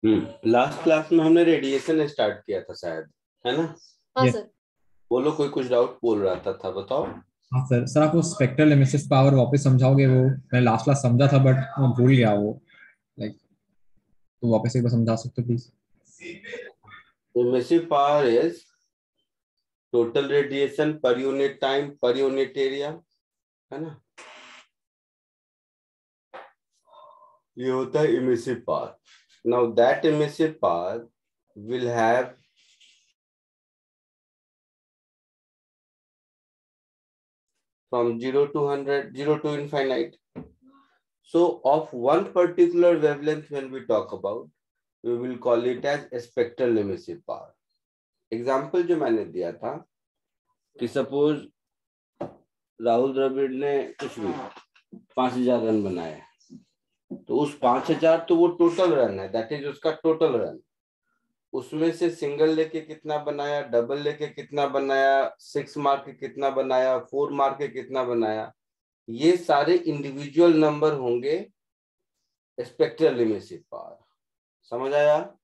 Last class में हमने radiation start किया था शायद, है ना? हाँ यस। सर। बोलो, कोई कुछ डाउट बोल रहा था बताओ। हाँ सर, सर आप वो स्पेक्ट्रल एमिसिव पावर वापस समझाओगे? वो मैं लास्ट क्लास समझा था बट मैं भूल गया वो, लाइक, तो वापस एक बार समझा सकते हो please? Emissive power is total radiation per unit time per unit area, है ना? ये होता है emissive power. Now that emissive power will have from 0 to 100, 0 to infinite. So of one particular wavelength when we talk about, we will call it as spectral emissive power. Example जो मैंने दिया था कि सपोज राहुल द्रविड़ ने कुछ भी 5000 run बनाए, तो उस 5000 तो वो टोटल रन है, दैट इज उसका टोटल रन। उसमें से सिंगल लेके कितना बनाया, डबल लेके कितना बनाया, 6 मार के कितना बनाया, 4 मार के कितना बनाया, ये सारे इंडिविजुअल नंबर होंगे स्पेक्ट्रल इमिसिव पावर। समझ आया?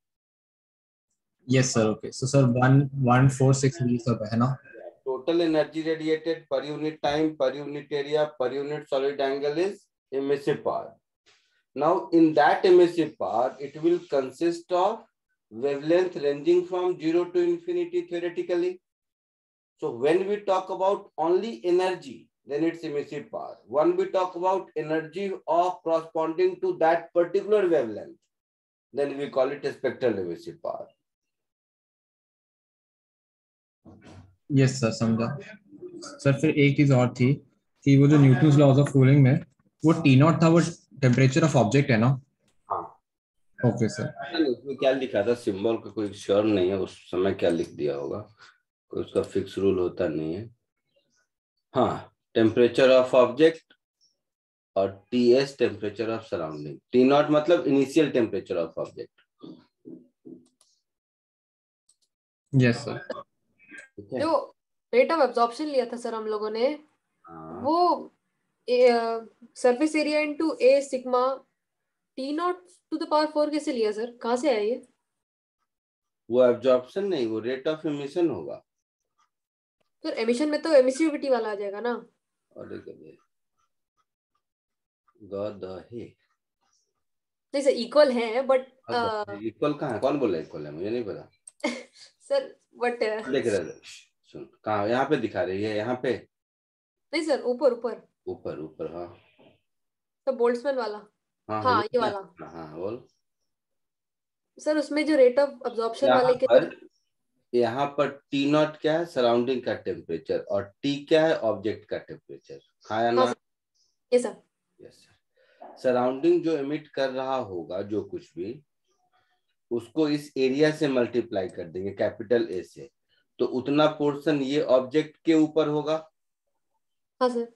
Yes sir, okay. So sir 1146 ये सब है ना? Total energy radiated per unit time per unit area per unit solid angle is emissive power. Now in that emissive power, it will consist of wavelength ranging from 0 to infinity theoretically. So when we talk about only energy, then it's emissive power. When we talk about energy of corresponding to that particular wavelength, then we call it a spectral emissive power. Yes sir, समझा। Sir फिर एक चीज और थी कि वो जो Newton's laws of cooling में वो टी नॉट था, वो टेम्परेचर ऑफ ऑब्जेक्ट है ना? हाँ, ओके सर। उसमें क्या लिखा था, सिंबल का कोई श्योर नहीं है, उस समय क्या लिख दिया होगा, कोई उसका फिक्स रूल होता नहीं है। हाँ, टेम्परेचर ऑफ ऑब्जेक्ट और T S temperature of surrounding. T naught मतलब initial temperature of object. Yes sir. ठीक है। जो रेट ऑफ एब्जॉर्प्शन लिया था सर हम लोगों ने, हाँ, वो surface area into a sigma T naught to the power 4 कैसे लिया सर? कहाँ से आया ये? वो एब्जॉर्प्शन नहीं, वो रेट ऑफ एमिशन होगा। सर एमिशन में तो एमिसिविटी वाला आ जाएगा ना? और गॉड है नहीं सर, इक्वल है बट इक्वल कहाँ है? कौन बोला इक्वल है? मुझे नहीं पता। सर बट देख रहे, सुन कहाँ, यहाँ पे दिखा रही है, यहाँ पे नहीं सर, ऊपर ऊपर। ऊपर ऊपर। हाँ तो बोल्ट्जमैन वाला। हाँ हाँ, हाँ ये ये वाला। हाँ हाँ, बोल। सर उसमें जो रेट ऑफ अब्जॉर्प्शन यहाँ वाले के पर यहाँ पर टी नॉट क्या है? सराउंडिंग का टेम्परेचर। और टी क्या है? ऑब्जेक्ट का टेम्परेचर। हाँ या हाँ ना? सर, ये सर। Yes sir. सराउंडिंग जो एमिट कर रहा होगा जो कुछ भी, उसको इस एरिया से मल्टीप्लाई कर देंगे, कैपिटल ए से, तो उतना पोर्शन ये ऑब्जेक्ट के ऊपर होगा, हाँ सर।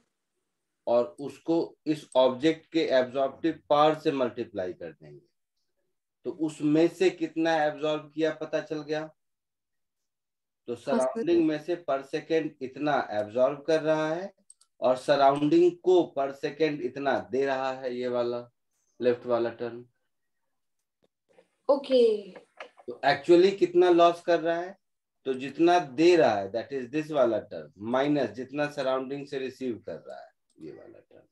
और उसको इस ऑब्जेक्ट के एब्जॉर्प्टिव पावर से मल्टीप्लाई कर देंगे, तो उसमें से कितना एब्जॉर्ब किया पता चल गया। तो हाँ सर। सराउंडिंग में से पर सेकेंड इतना एब्जॉर्ब कर रहा है, और सराउंडिंग को पर सेकेंड इतना दे रहा है, ये वाला लेफ्ट वाला टर्म। ओके। तो एक्चुअली कितना लॉस कर रहा है? तो जितना दे रहा है दैट इज दिस वाला टर्म, माइनस जितना सराउंडिंग से रिसीव कर रहा है, ये वाला टर्म।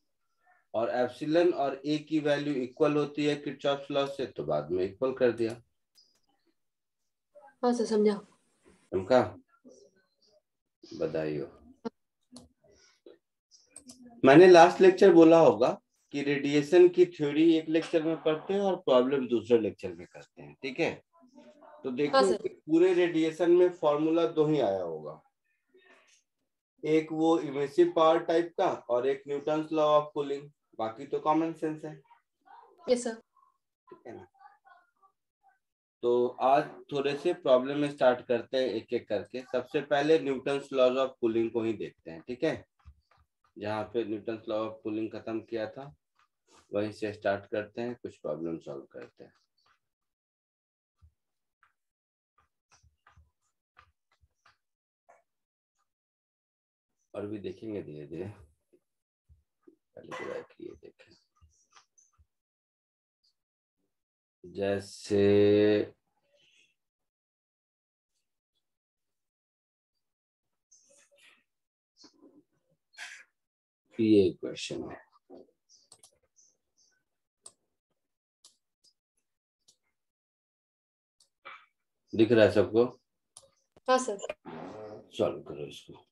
और एप्सिलन और ए की वैल्यू इक्वल होती है किरचॉफ्स लॉ से, तो बाद में इक्वल कर दिया। हाँ सर, समझा। समझा? बधाई हो। मैंने लास्ट लेक्चर बोला होगा कि रेडिएशन की थ्योरी एक लेक्चर में पढ़ते हैं और प्रॉब्लम दूसरे लेक्चर में करते हैं, ठीक है? तो हाँ देखो, सर। पूरे रेडिएशन में फॉर्मूला दो ही आया होगा, एक वो इमिसिव पावर टाइप का और एक न्यूटन्स लॉ ऑफ कूलिंग। बाकी तो कॉमन सेंस है, यस सर। ठीक है ना? तो आज थोड़े से प्रॉब्लम स्टार्ट करते हैं एक एक करके। सबसे पहले न्यूटन्स लॉज ऑफ कूलिंग को ही देखते हैं, ठीक है? जहाँ पे न्यूटन्स लॉ ऑफ कूलिंग खत्म किया था वहीं से स्टार्ट करते हैं, कुछ प्रॉब्लम सॉल्व करते हैं। और भी देखेंगे धीरे धीरे, पहले ये देखें। जैसे ये क्वेश्चन है, दिख रहा है सबको? हाँ सर। सॉल्व करो इसको।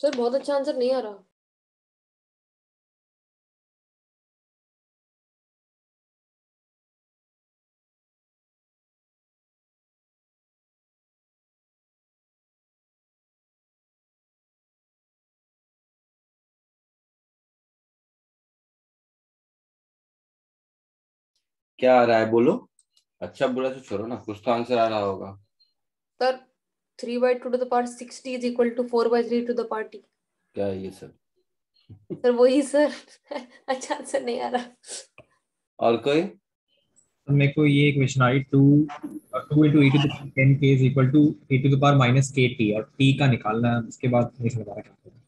सर बहुत अच्छा आंसर नहीं आ रहा। क्या आ रहा है बोलो। अच्छा बुरा तो छोड़ो ना, कुछ तो आंसर आ रहा होगा। Sir 3/2 to the power 60 is equal to 4/3 to the power t। क्या है ये सब? सर वही सर। अच्छा आंसर नहीं आ रहा। और कोई? तो मेरे को ये question I, 2 into e to the 10k is equal to e to the power minus kt, और t का निकालना है, उसके बाद नहीं समझ आ रहा क्या करें।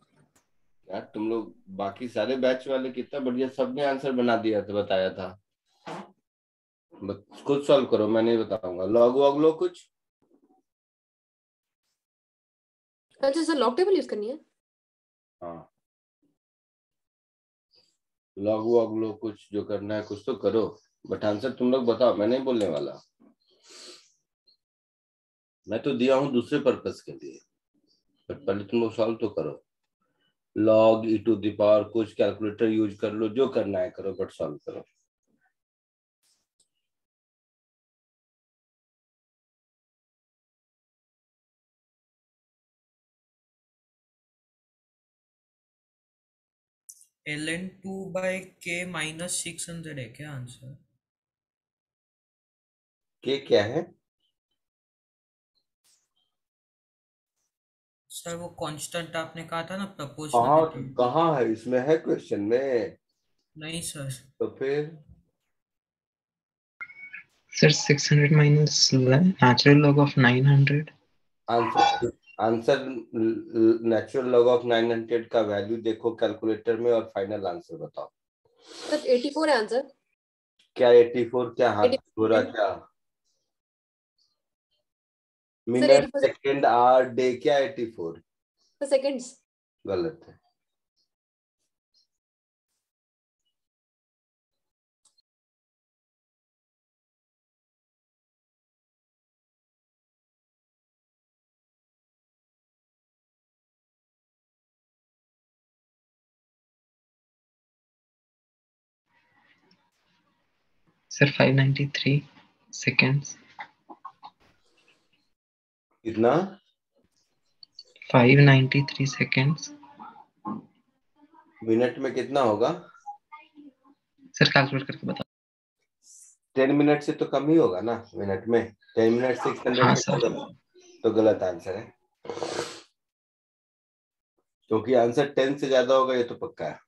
यार तुम लोग बाकी सारे बैच वाले कितना बढ़िया सबने आंसर बना दिया था, बताया था। बस खुद सॉल्व करो, मैं नहीं बताऊंगा। लॉग वॉग लो कुछ। अच्छा सर लॉग टेबल यूज करनी है। हाँ लॉग वॉग लो, कुछ जो करना है कुछ तो करो। बट आंसर तुम लोग बताओ, मैं नहीं बोलने वाला। मैं तो दिया हूँ दूसरे पर्पस के लिए, बट पहले तुम लोग सॉल्व तो करो। Log e to the power कुछ कैलकुलेटर यूज कर लो, जो करना है करो, बट सॉल्व करो। ln2/k-600 है क्या आंसर? के क्या है? सर वो कांस्टेंट आपने कहा था ना, कहाँ? प्रोपोर्शनलिटी। कहाँ है इसमें, है क्वेश्चन में? नहीं सर। तो फिर Sir, 600 minus natural log of 900. Answer answer natural log of 900 का वैल्यू देखो कैलकुलेटर में और फाइनल आंसर बताओ। सर 84 है आंसर। क्या 84? क्या हाथ 84 पूरा? क्या sir minute 84 second hour day? क्या 84? सेकंड्स। गलत है। Sir, 593 seconds. कितना? 593 seconds. मिनट में कितना होगा? Sir, calculate करके बता। 10 मिनट से तो कम ही होगा ना मिनट में। 10 मिनट 600 हाँ में सर। तो गलत आंसर है, क्योंकि आंसर 10 से ज्यादा होगा ये तो पक्का है।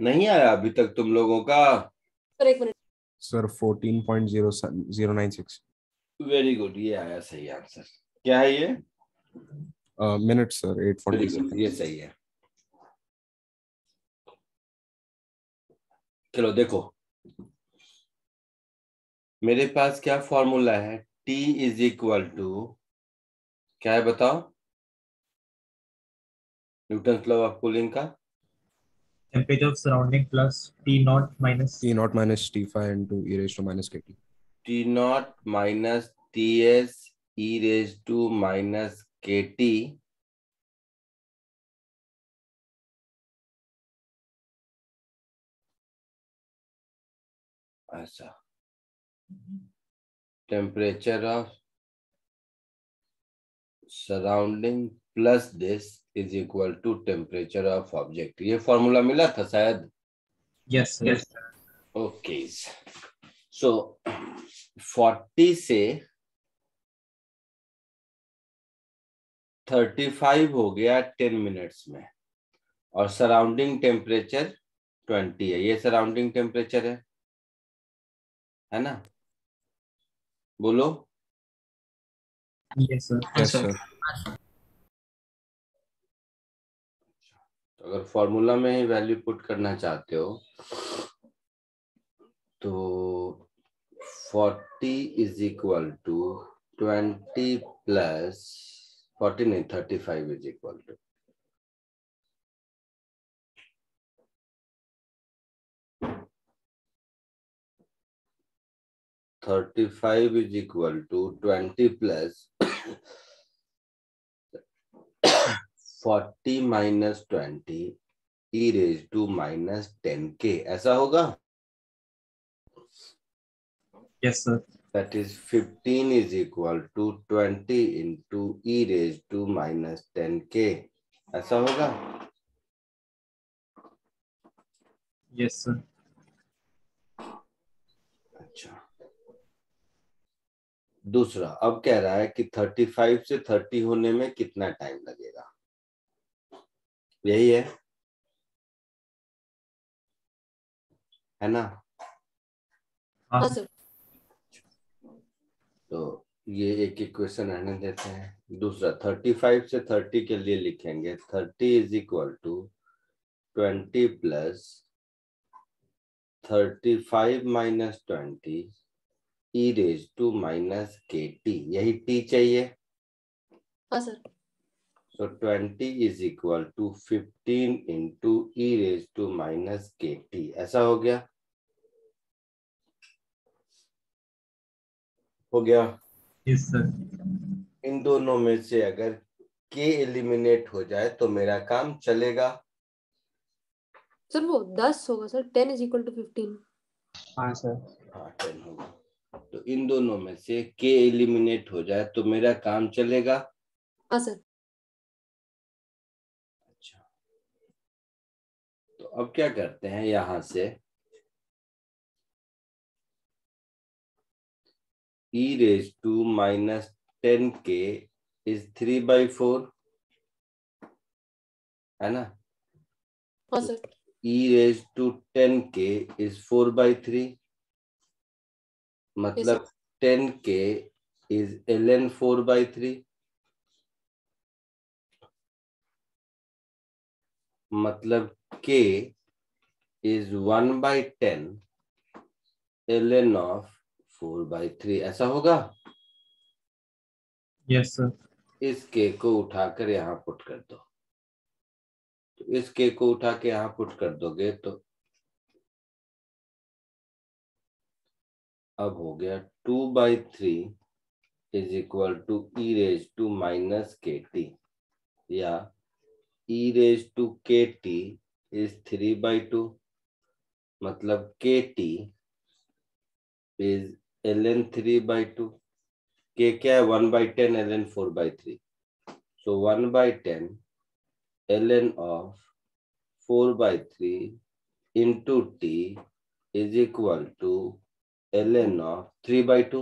नहीं आया अभी तक तुम लोगों का? सर एक मिनट। सर 14.096 वेरी गुड, ये आया सही आंसर। क्या है ये? मिनट सर वेरी 846 गुड, ये सही है। चलो देखो, मेरे पास क्या फॉर्मूला है? T इज इक्वल टू, क्या है बताओ? न्यूटन लॉ ऑफ कूलिंग का Temperature of surrounding plus T0 minus T0 minus T5 into e raised to minus kt. T0 minus Ts e raise to minus KT ऐसा। Temperature of surrounding plus this is equal to temperature of object. ये formula मिला था शायद। yes sir. Okay, सो 40 से 35 हो गया 10 minutes में, और सराउंडिंग टेम्परेचर 20 है। ये सराउंडिंग टेम्परेचर है ना? बोलो। Yes sir. Yes sir. sir. तो अगर फॉर्मूला में ही वैल्यू पुट करना चाहते हो तो 40 इज इक्वल टू 20 प्लस 40 नहीं 35 is equal to 35 is equal to 20 plus 40 minus 20 e raise to minus 10k, ऐसा होगा? Yes sir. That is 15 is equal to 20 into e raised to minus 10k, ऐसा होगा? Yes sir. अच्छा, दूसरा अब कह रहा है कि 35 से 30 होने में कितना टाइम लगेगा, यही है ना? हाँ सर। तो ये एक इक्वेशन रहने देते हैं। दूसरा 35 से 30 के लिए लिखेंगे 30 is equal to 20 plus 35 minus 20 e raise to minus KT, यही T चाहिए। हाँ sir. So 20 is equal to 15 into e raised to minus KT, ऐसा हो गया? हो गया? Yes sir. इन दोनों में से अगर K एलिमिनेट हो जाए तो मेरा काम चलेगा। सर वो 10 होगा सर। 10 is equal to 15। हाँ सर. हाँ 10 होगा। तो इन दोनों में से K एलिमिनेट हो जाए तो मेरा काम चलेगा। हाँ सर। अच्छा, तो अब क्या करते हैं, यहां से e raised to minus 10k is 3/4, है ना? हाँ sir. e raised to 10k is 4/3, मतलब 10k is ln 4/3, मतलब k is 1/10 ln of 4/3, ऐसा होगा? Yes sir. इस k को उठाकर यहाँ पुट कर दो। तो इस k को उठा के यहाँ पुट कर दोगे तो अब हो गया 2/3 is equal to e raise to minus KT, या e raise to KT is 3/2, मतलब KT इज ln 3/2। k क्या है? 1/10 ln 4/3, so 1/10 ln of 4/3 into t is equal to ln of 3/2।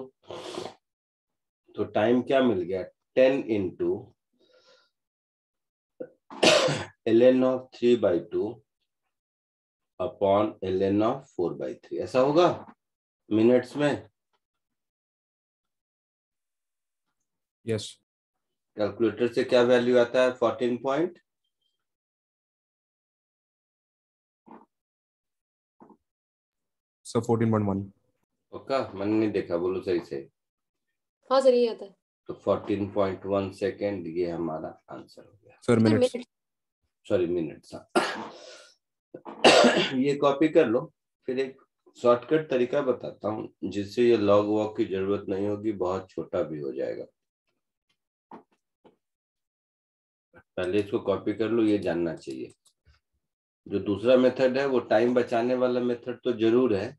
तो टाइम क्या मिल गया? 10 into ln of 3/2, upon ln of 4/3, ऐसा होगा minutes में। Yes. कैलकुलेटर से क्या वैल्यू आता है? 14 पॉइंट So 14.1. ओके, मैंने नहीं देखा, बोलो सही से। हाँ सर ये आता है तो 14.1 सेकेंड, ये हमारा आंसर हो गया। Sir, minutes. Minute. Sorry minutes. ये कॉपी कर लो। फिर एक शॉर्टकट तरीका बताता हूँ जिससे ये लॉग वॉग की जरूरत नहीं होगी, बहुत छोटा भी हो जाएगा। पहले इसको कॉपी कर लो, ये जानना चाहिए। जो दूसरा मेथड है वो टाइम बचाने वाला मेथड तो जरूर है,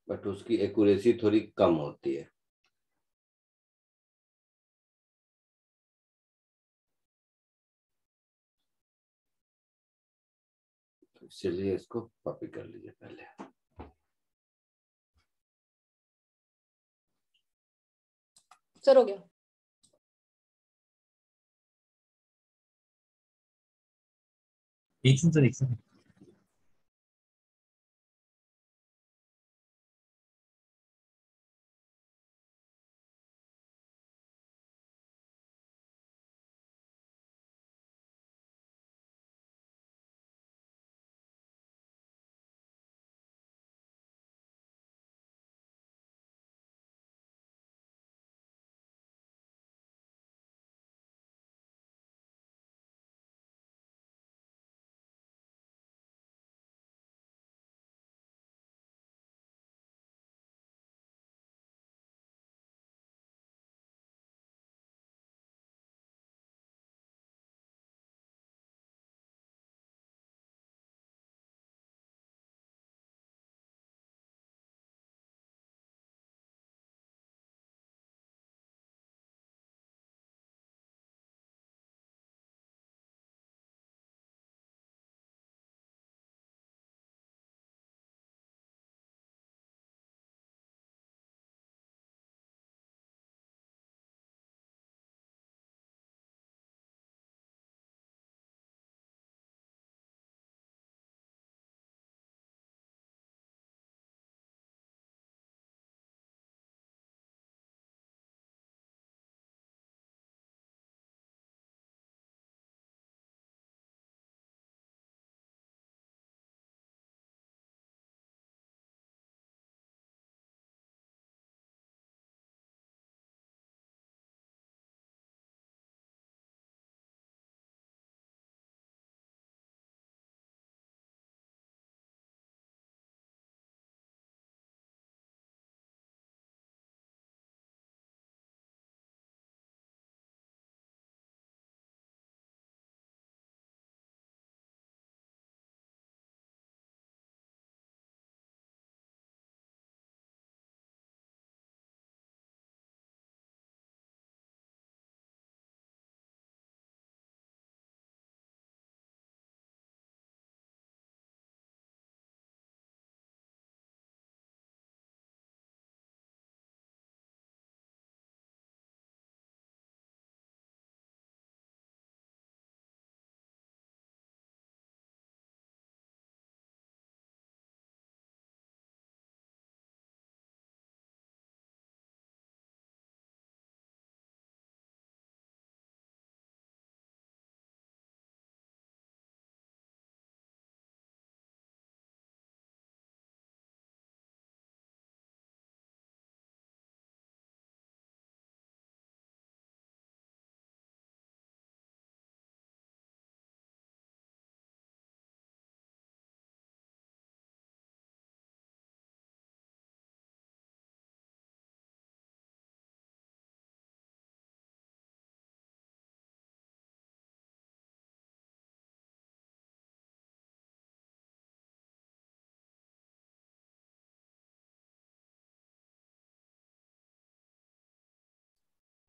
बट उसकी एक्यूरेसी थोड़ी कम होती है। तो इसलिए इसको कॉपी कर लीजिए पहले। सर हो गया। एक सेकंड सर, एक सेकंड।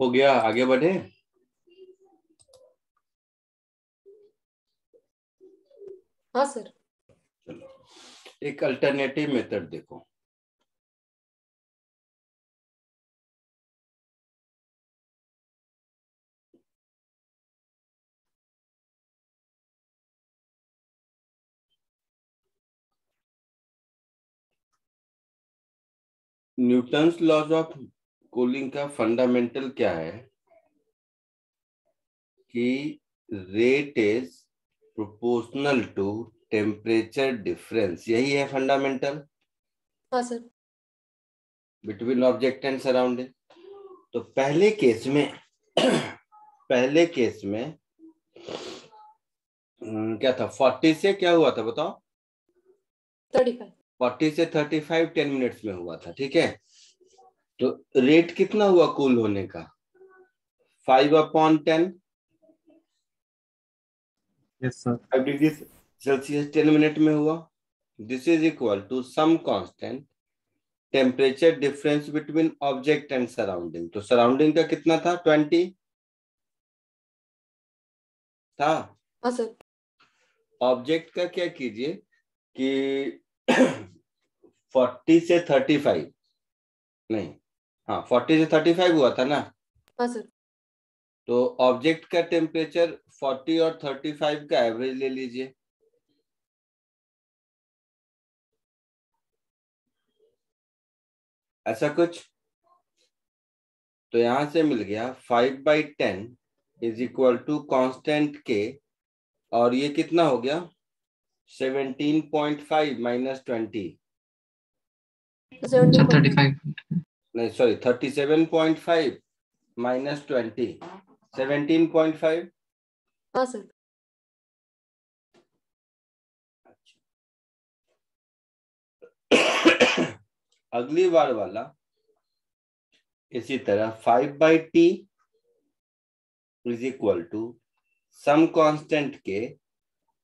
हो गया, आगे बढ़े। हाँ सर। चलो एक अल्टरनेटिव मेथड देखो। न्यूटन्स लॉज ऑफ कूलिंग का फंडामेंटल क्या है कि rate is proportional to temperature difference, यही है फंडामेंटल हाँ sir. Between object and surrounding. तो पहले केस में क्या था, 40 से क्या हुआ था बताओ? 35। 40 से 35 10 मिनट्स में हुआ था, ठीक है। तो रेट कितना हुआ कूल होने का? 5/10, yes sir. 5 degree Celsius 10 minute में हुआ। This is equal to some constant temperature difference between object and surrounding. तो सराउंडिंग का कितना था? 20 था। हाँ सर। ऑब्जेक्ट का क्या कीजिए कि 40 से 35 नहीं, हाँ 40 से 35 हुआ था ना। हाँ सर। तो ऑब्जेक्ट का टेम्परेचर 40 और 35 का एवरेज ले लीजिए। ऐसा कुछ। तो यहां से मिल गया 5/10 इज इक्वल टू कॉन्स्टेंट के, और ये कितना हो गया? 17.5 माइनस 20, सर 17.5। 35 नहीं सॉरी 37.5 माइनस 20, 17.5। हाँ सर। अगली बार वाला इसी तरह 5/t is equal to some constant k.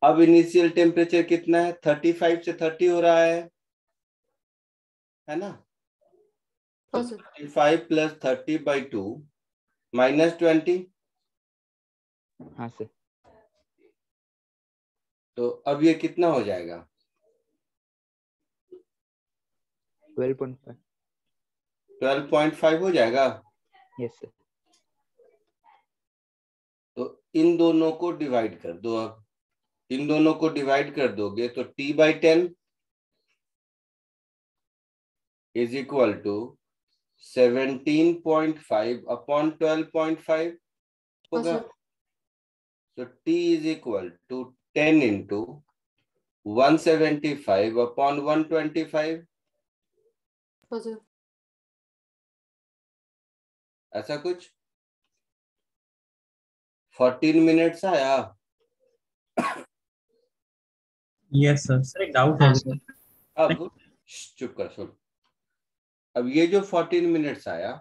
अब इनिशियल टेम्परेचर कितना है? 35 से 30 हो रहा है ना। तो हाँ सर। 35 plus 30/2 minus 20। हाँ सर। तो अब ये कितना हो जाएगा? 12.5। 12.5 हो जाएगा। Yes sir. तो इन दोनों को डिवाइड कर दो। अब इन दोनों को डिवाइड कर दोगे तो T/10 is equal to 17.5 upon 12.5 हाँ होगा। सर। तो T is equal to 10 into 175 upon 125। हाँ सर। ऐसा कुछ। 14 मिनट्स आया। Yes sir. सर एक डाउट हाँ है। सर। अब चुप कर सुन। अब ये जो 14 मिनट्स आया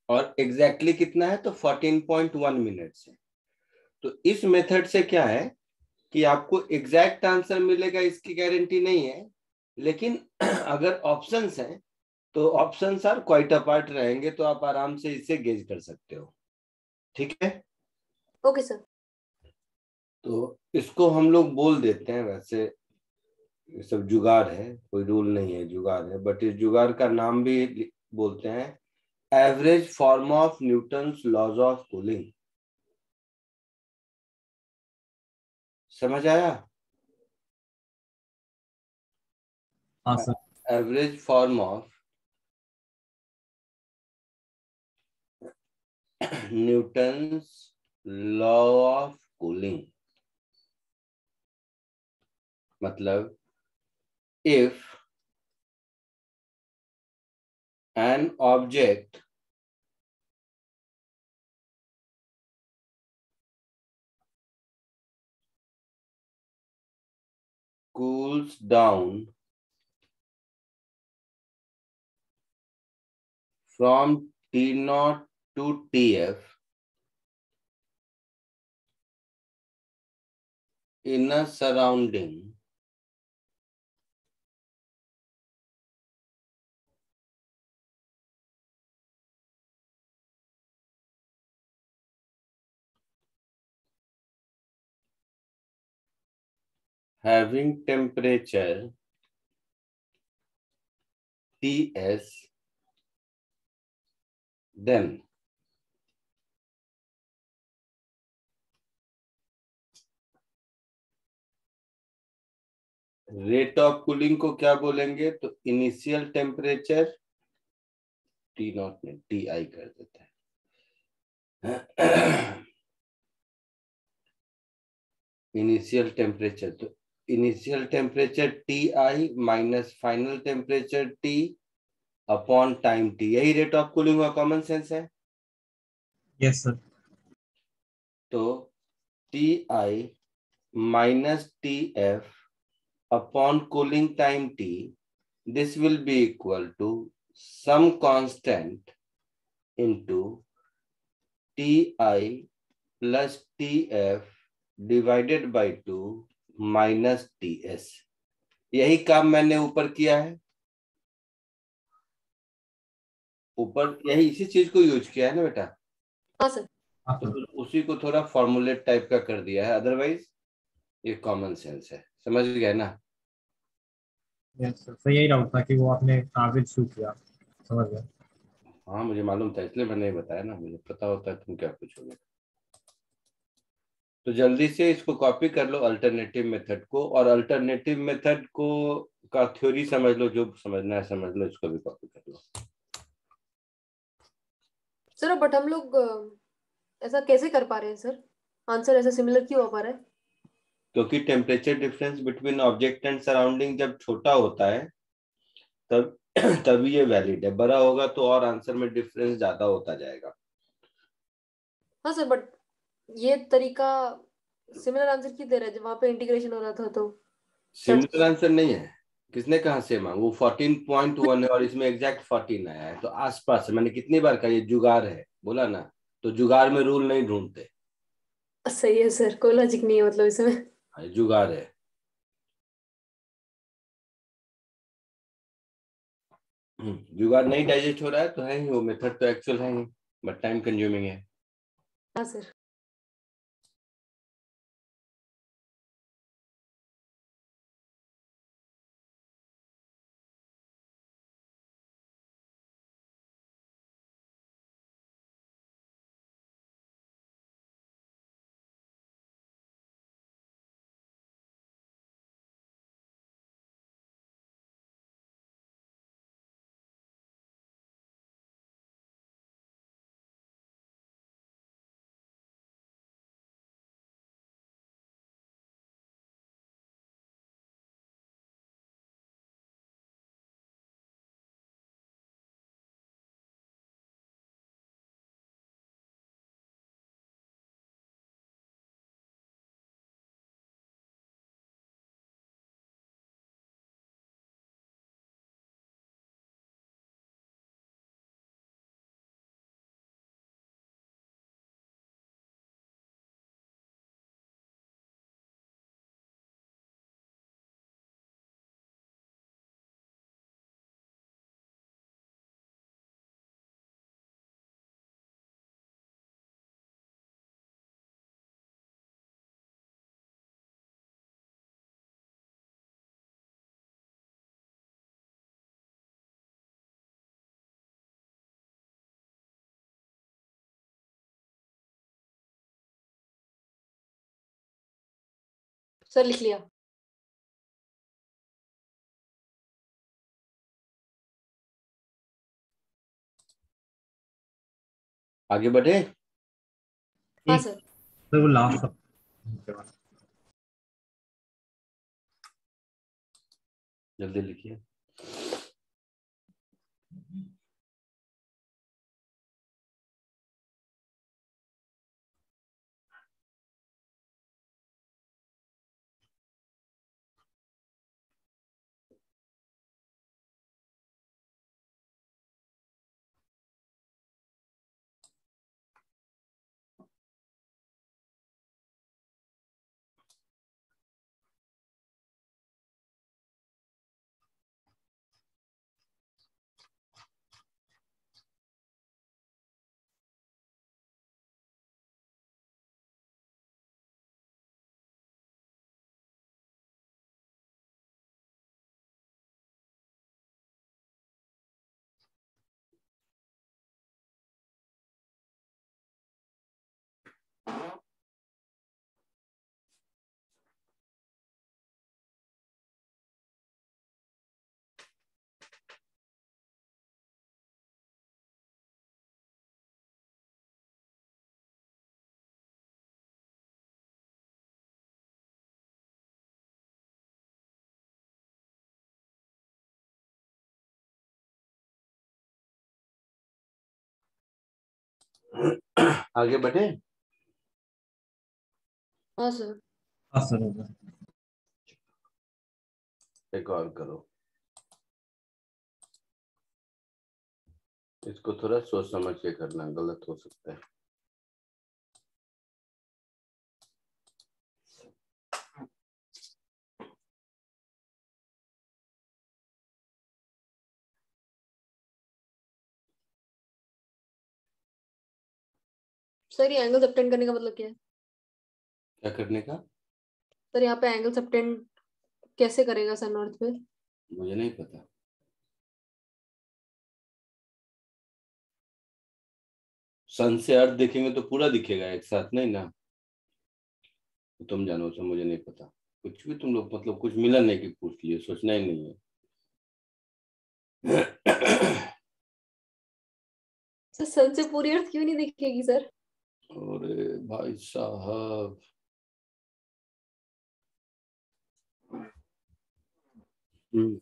और एग्जैक्टली कितना है? तो 14.1 मिनट्स है। तो इस मेथड से क्या है कि आपको एग्जैक्ट आंसर मिलेगा इसकी गारंटी नहीं है, लेकिन अगर ऑप्शंस हैं तो ऑप्शंस आर क्वाइट अपार्ट रहेंगे, तो आप आराम से इसे गेज कर सकते हो। ठीक है। Okay sir. तो इसको हम लोग बोल देते हैं, वैसे ये सब जुगाड़ है, कोई रूल नहीं है, जुगाड़ है, बट इस जुगाड़ का नाम भी बोलते हैं average form of Newton's laws of cooling. समझ आया? हाँ sir. Average form of Newton's law of cooling मतलब if an object cools down from T0 to Tf in a surrounding having temperature Ts, then rate of cooling को क्या बोलेंगे? तो initial temperature T naught में T I कर देता है। Initial temperature, तो initial temperature T I minus final temperature T upon time T, यही रेट ऑफ कूलिंग का कॉमन सेंस है। Yes sir. तो T I minus T F upon cooling time T, this will be equal to some constant into Ti plus Tf divided by 2 minus Ts। यही काम मैंने ऊपर किया है, ऊपर यही इसी चीज को यूज किया है ना बेटा। हाँ सर। तो उसी को थोड़ा फॉर्मूलेट टाइप का कर दिया है, अदरवाइज ये कॉमन सेंस है। समझ गए ना? यस सर, तो यही डाउट था कि वो आपने कहाँ पे शूट किया। समझ गया। हाँ मुझे मालूम था, इसलिए मैंने बताया ना, मुझे पता होता है तुम क्या पूछोगे। तो जल्दी से इसको कॉपी कर लो अल्टरनेटिव मेथड को, और अल्टरनेटिव मेथड को का थ्योरी समझ लो, जो समझना है समझ लो, इसको भी कॉपी कर लो। सर बट हम लोग ऐसा कैसे कर पा रहे हैं सर? आंसर ऐसा सिमिलर क्यों हो पा रहा है? क्योंकि temperature difference between object and surrounding जब छोटा होता है तब तभी ये वैलिड है, बड़ा होगा तो और आंसर में डिफरेंस ज्यादा होता जाएगा। हाँ सर, बट ये तरीका सिमिलर आंसर क्यों दे रहा है जब वहां पे इंटीग्रेशन हो रहा था तो? सिमिलर आंसर नहीं है, किसने कहा सेम है? वो 14.1 है और इसमें एग्जैक्ट 14 आया है, तो आसपास है। मैंने कितनी बार कहा ये जुगाड़ है, बोला ना। तो जुगाड़ में रूल नहीं ढूंढते, सही है सर, कोई लॉजिक नहीं है मतलब इसमें। जुगाड़ है। जुगाड़ नहीं डाइजेस्ट हो रहा है तो है ही, वो मेथड तो एक्चुअल है ही, बट टाइम कंज्यूमिंग है। हाँ सर। सर लिख लिया। आगे बढ़े। हाँ सर। सर वो लास्ट जल्दी लिखिए। आगे बढ़े। हाँ सर। हाँ सर हो गया। एक और करो, इसको थोड़ा सोच समझ के करना, गलत हो सकता है। सर ये एंगल सबटेंड करने का मतलब क्या है? क्या करने का? सर यहाँ पे एंगल सबटेंड कैसे करेगा सन अर्थ पे? मुझे नहीं पता। सन से अर्थ देखेंगे तो पूरा दिखेगा एक साथ, नहीं ना? तुम जानो, तो मुझे नहीं पता। कुछ भी तुम लोग मतलब कुछ मिला नहीं कि पूछ लिए, सोचना ही नहीं है। सर सन से पूरी अर्थ क्यों नहीं दिखेगी सर? अरे भाई साहब, हम्म।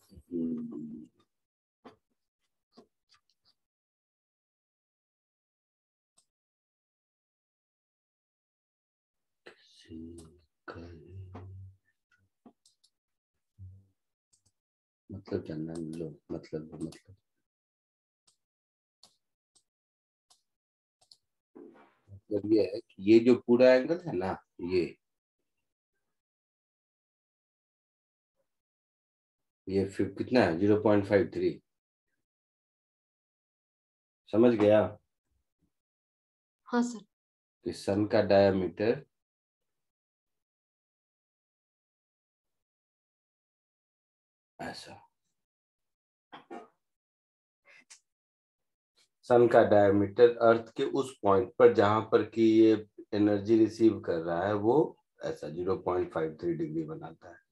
मतलब जानना लो, मतलब ये है कि ये जो पूरा एंगल है ना, ये कितना है, 0.53। समझ गया हाँ सर। कि सन का डायमीटर ऐसा, सन का डायमीटर अर्थ के उस पॉइंट पर जहां पर कि ये एनर्जी रिसीव कर रहा है, वो ऐसा 0.53 डिग्री बनाता है।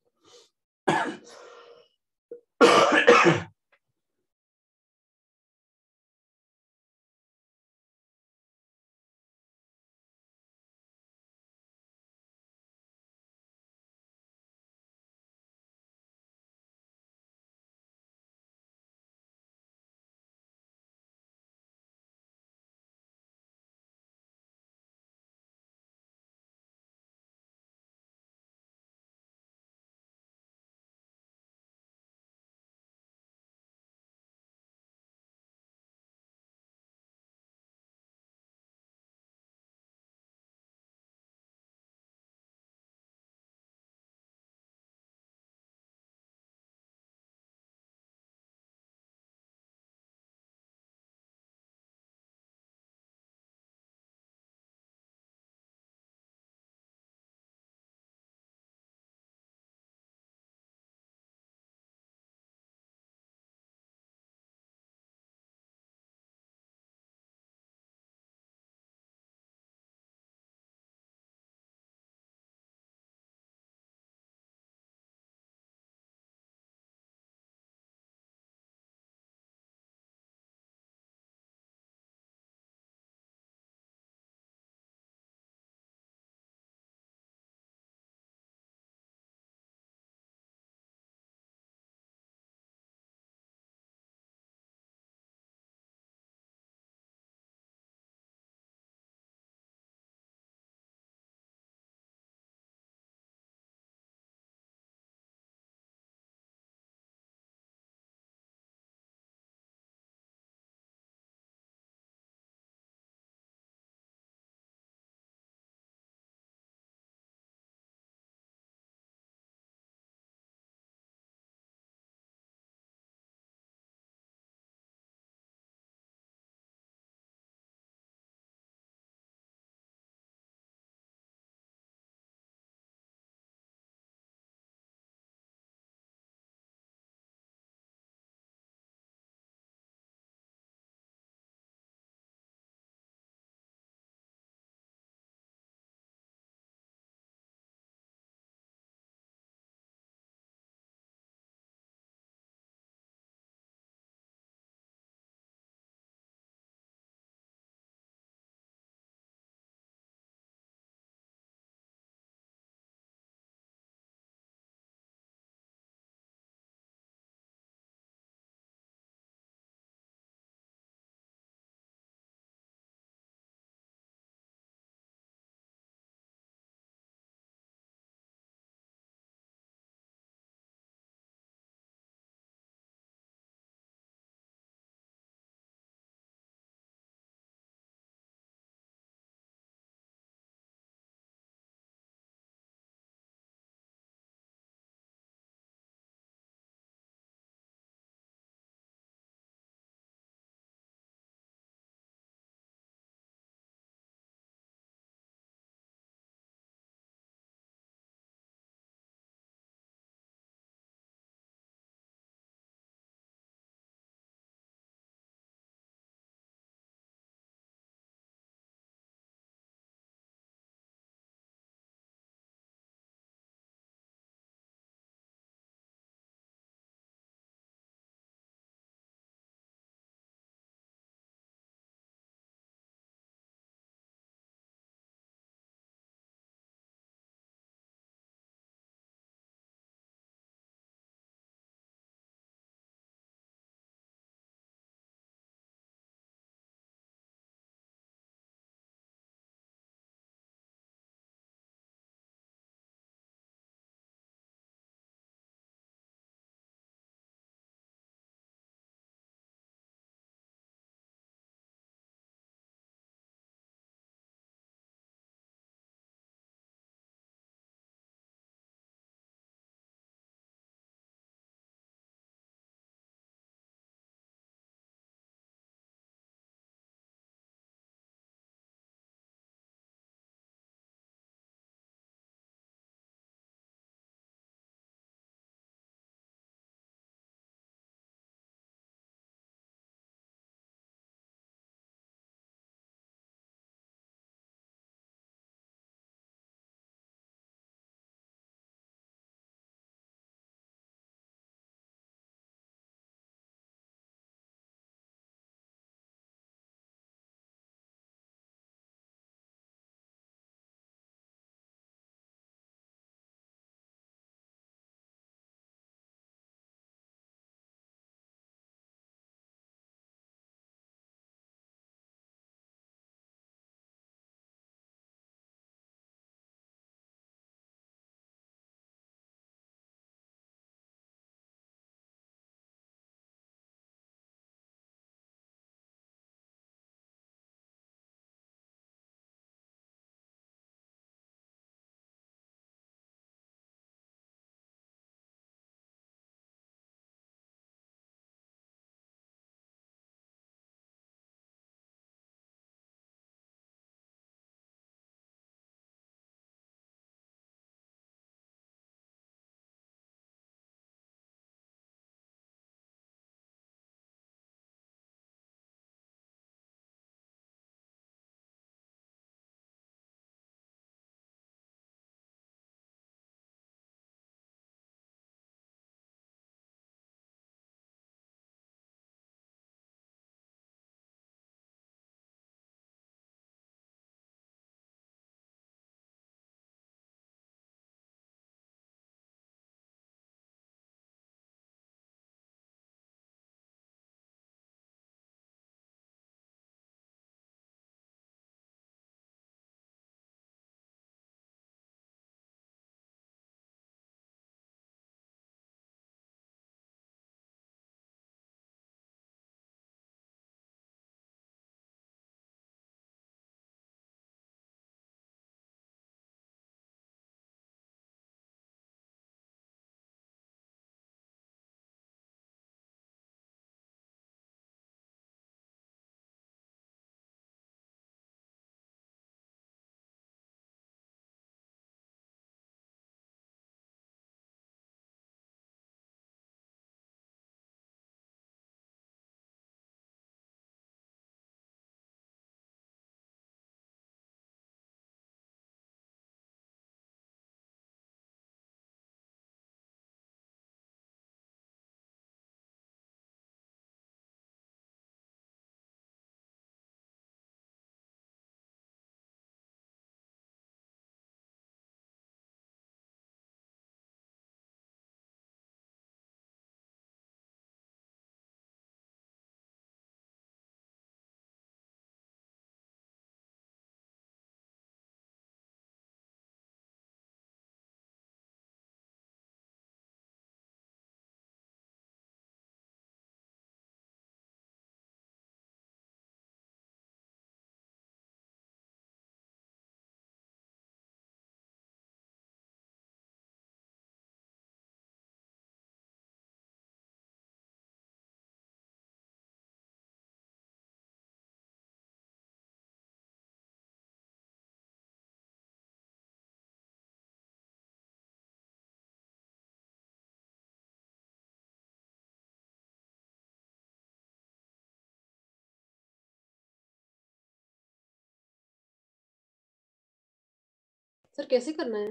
सर कैसे करना है?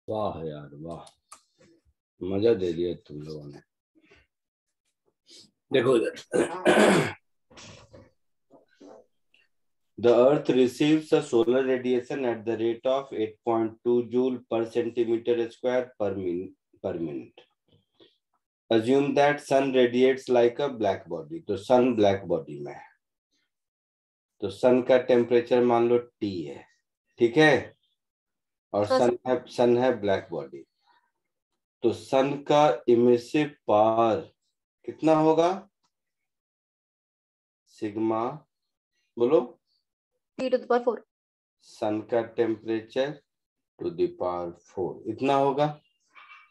वाह यार वाह, मजा दे दिया तुम लोगों ने। देखो इधर, the earth receives a solar radiation at the rate of 8.2 joule per centimeter square per minute. Assume that sun radiates like a black body. तो sun black body में है, तो sun का टेम्परेचर मान लो T है, ठीक है, और हाँ, सन है ब्लैक बॉडी। तो सन का इमिसिव पावर कितना होगा? सिग्मा, बोलो। T to the power 4। सन का टेम्परेचर टू द पावर 4 इतना होगा।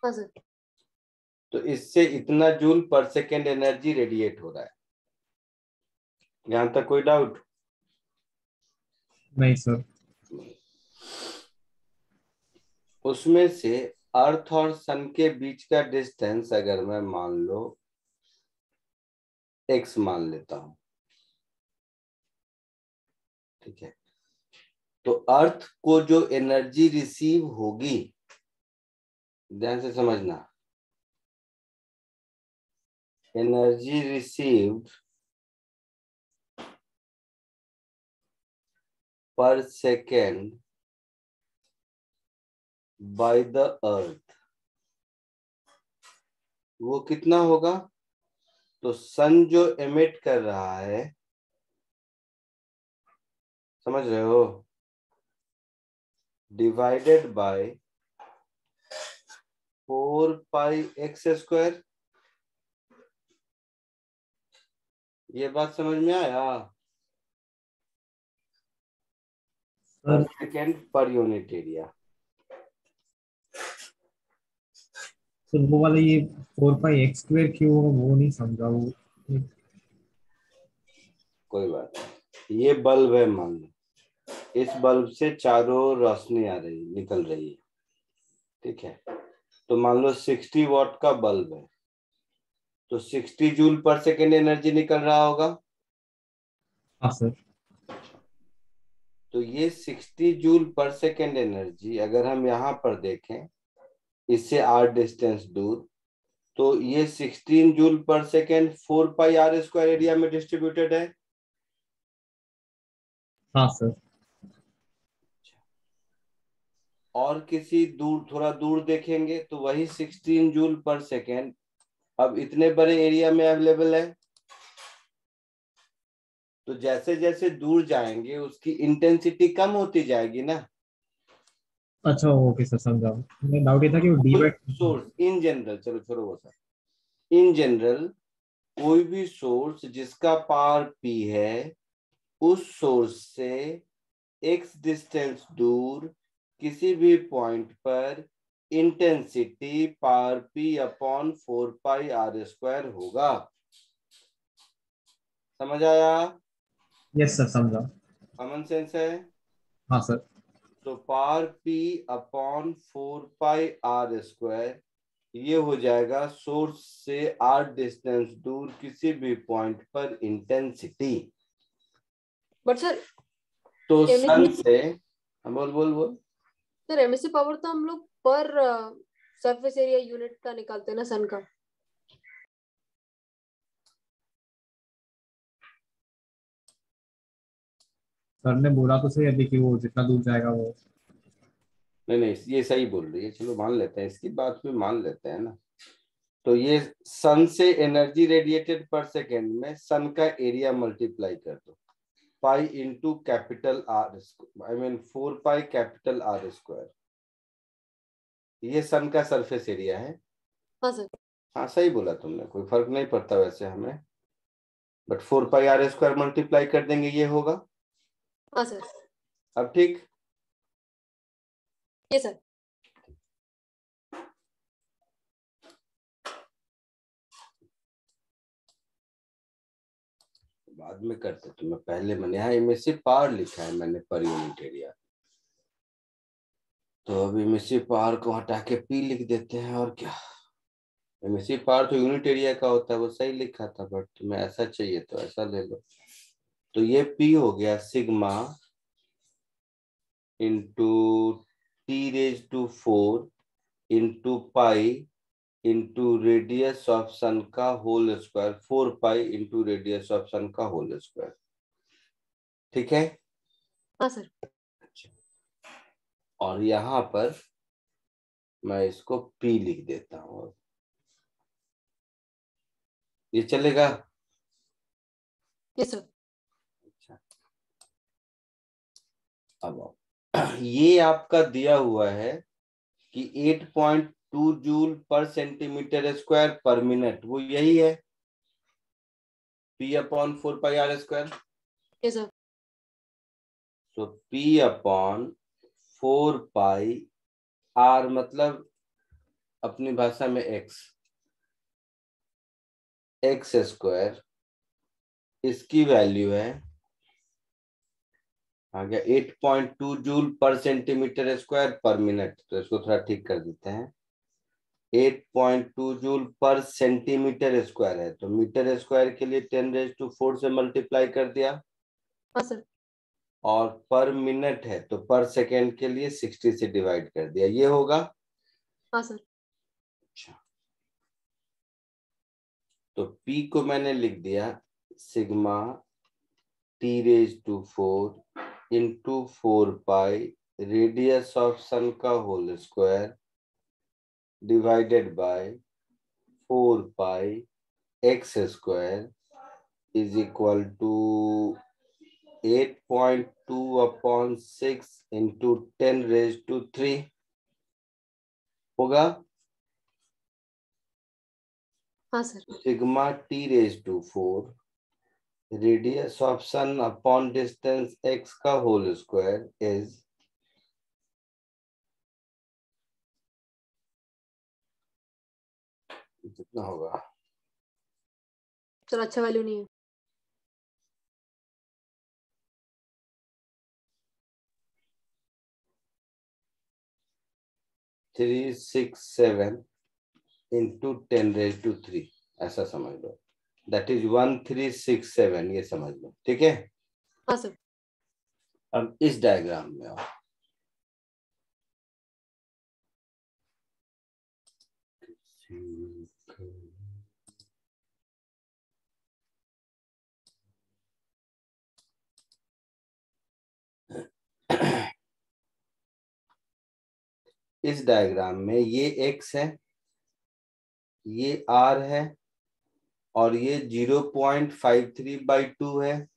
हाँ सर। तो इससे इतना जूल पर सेकेंड एनर्जी रेडिएट हो रहा है। यहां तक कोई डाउट? नहीं सर। उसमें से अर्थ और सन के बीच का डिस्टेंस अगर मैं मान लो x मान लेता हूं, ठीक है, तो अर्थ को जो एनर्जी रिसीव होगी, ध्यान से समझना, एनर्जी रिसीव्ड पर सेकेंड बाय द अर्थ, वो कितना होगा? तो सन जो एमिट कर रहा है, समझ रहे हो, डिवाइडेड बाय 4πx²। ये बात समझ में आया? पर second per unit area. Sir वो वाला ये 4πx² क्यों होगा वो नहीं समझा वो। कोई बात नहीं, ये बल्ब है मान लो, इस बल्ब से चारों ओर रोशनी आ रही, निकल रही है, ठीक है, तो मान लो 60 वॉट का बल्ब है, तो 60 जूल पर सेकेंड एनर्जी निकल रहा होगा। हाँ सर। तो ये 60 जूल पर सेकेंड एनर्जी अगर हम यहाँ पर देखें, इससे r डिस्टेंस दूर, तो ये 16 जूल पर सेकेंड 4πr² एरिया में डिस्ट्रीब्यूटेड है। हाँ सर। और किसी दूर, थोड़ा दूर देखेंगे तो वही 16 जूल पर सेकेंड अब इतने बड़े एरिया में अवेलेबल है। तो जैसे जैसे दूर जाएंगे उसकी इंटेंसिटी कम होती जाएगी ना। अच्छा ओके सर समझा। मैं डाउट ये था कि वो d by source in general, चलो छोड़ो वो सर, इन जनरल कोई भी सोर्स जिसका पावर P है, उस सोर्स से x डिस्टेंस दूर किसी भी पॉइंट पर intensity power P upon 4πr² होगा। समझ आया? यस सर समझा। कॉमन सेंस है। हाँ सर। तो पावर P अपॉन 4πr², ये हो जाएगा सोर्स से r डिस्टेंस दूर किसी भी पॉइंट पर इंटेंसिटी। बट सर तो सन एमिसिव से, बोल बोल बोल। सर एमिसिव पावर तो हम लोग पर सरफेस एरिया यूनिट का निकालते हैं ना सन का। सर ने बोला तो सही अभी कि वो जितना दूर जाएगा वो। नहीं नहीं, ये सही बोल रही है, चलो मान लेते हैं, इसकी बात भी मान लेते हैं ना। तो ये सन से एनर्जी रेडिएटेड पर सेकेंड में सन का एरिया मल्टीप्लाई कर दो, pi into capital R, I mean 4π capital R²। ये सन का सरफेस एरिया है। हाँ सर। हाँ सही बोला तुमने, कोई फर्क नहीं पड़ता वैसे हमें, बट 4πr² मल्टीप्लाई कर देंगे, ये होगा। हाँ सर। अब ठीक? ये सर। बाद में करते, तो मैं पहले मैंने यहाँ इमिसिव पावर लिखा है मैंने पर यूनिट एरिया, तो अब इमिसिव पावर को हटा के P लिख देते हैं, और क्या। इमिसिव पावर तो यूनिट एरिया का होता है, वो सही लिखा था, बट तुम्हें ऐसा चाहिए तो ऐसा ले लो। तो ये P हो गया sigma into T⁴ into pi into radius of sun का whole square, 4 pi into radius of sun का होल स्क्वायर। ठीक है। हाँ सर। और यहां पर मैं इसको P लिख देता हूं, ये चलेगा? Yes sir. अब ये आपका दिया हुआ है कि 8.2 जूल पर सेंटीमीटर स्क्वायर पर मिनट, वो यही है P/4πr²। Yes sir. तो P/4πr मतलब अपनी भाषा में x स्क्वायर, इसकी वैल्यू है आ गया 8.2 जूल पर सेंटीमीटर स्क्वायर पर मिनट। तो इसको थोड़ा ठीक कर देते हैं, 8.2 जूल पर सेंटीमीटर स्क्वायर है, तो मीटर स्क्वायर के लिए 10⁴ से मल्टीप्लाई कर दिया। हाँ सर। और पर मिनट है तो पर सेकेंड के लिए 60 से डिवाइड कर दिया, ये होगा। हाँ सर। अच्छा, तो P को मैंने लिख दिया sigma T⁴ into 4 pi radius of sun का whole square divided by 4 pi x square is equal to 8.2/6 into 10⁻³ होगा। हाँ sir. Sigma T⁴ radius of sun upon distance x का होल स्क्वायर इज कितना होगा? सर अच्छा value नहीं है। 367 into 10⁻³ ऐसा समझ लो, दैट इज 1367, ये समझ लो। ठीक है। हाँ सर। अब इस डायग्राम में आओ, इस डायग्राम में ये x है, ये r है, और ये 0.53/2 है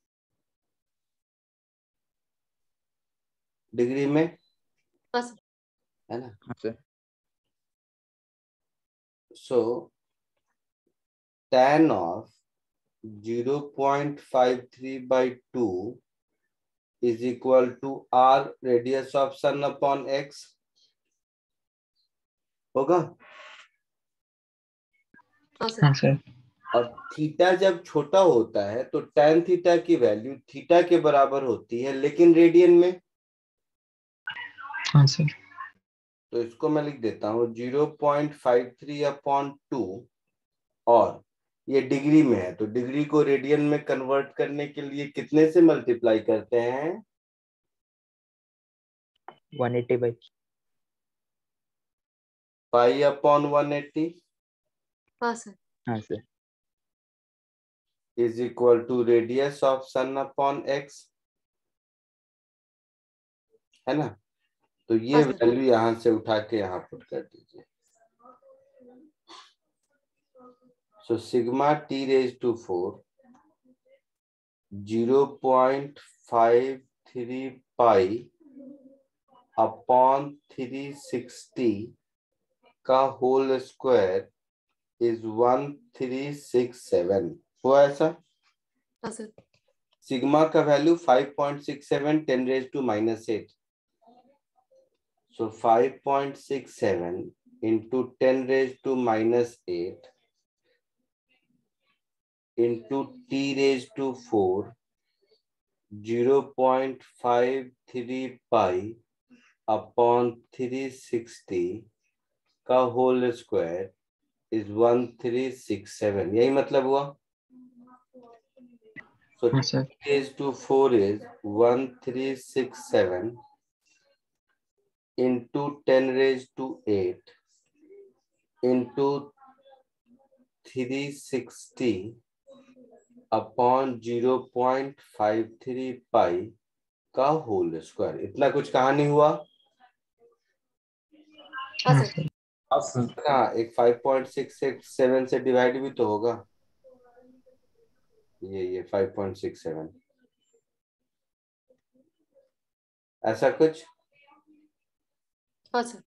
डिग्री में, हाँ सर। है ना? हाँ sir. So tan of 0.53/2 is equal to r radius of sun upon x होगा। हाँ सर। हाँ सर। और थीटा जब छोटा होता है तो tan थीटा की वैल्यू थीटा के बराबर होती है, लेकिन रेडियन में। हाँ सर। तो इसको मैं लिख देता हूँ 0.53/2, और ये डिग्री में है तो डिग्री को रेडियन में कन्वर्ट करने के लिए कितने से मल्टीप्लाई करते हैं? 180/. π/180 हाँ सर। हाँ sir. is equal to radius of sun upon x, है ना? तो ये हाँ, सर। वैल्यू यहां से उठा के यहाँ पुट कर दीजिए। So sigma T⁴ 0.53 pi upon 360 का होल स्क्वायर इज 1367 हुआ ऐसा। हाँ सर। सिग्मा का value 5.67 10⁻⁻8। So 5.67 into 10⁻⁻8 into T⁴ 0.53 pi upon 360 का होल स्क्वायर इज 1367, यही मतलब हुआ। So Yes, sir. 10 raised to 4 is 1367 into 10 raised to 8 into 360 upon 0.53 पाई का होल स्क्वायर। इतना कुछ कहानी हुआ। हाँ हाँ, सर। sir. हाँ, एक 5.667 से डिवाइड भी तो होगा। ये 5.67 ऐसा कुछ। हाँ सर।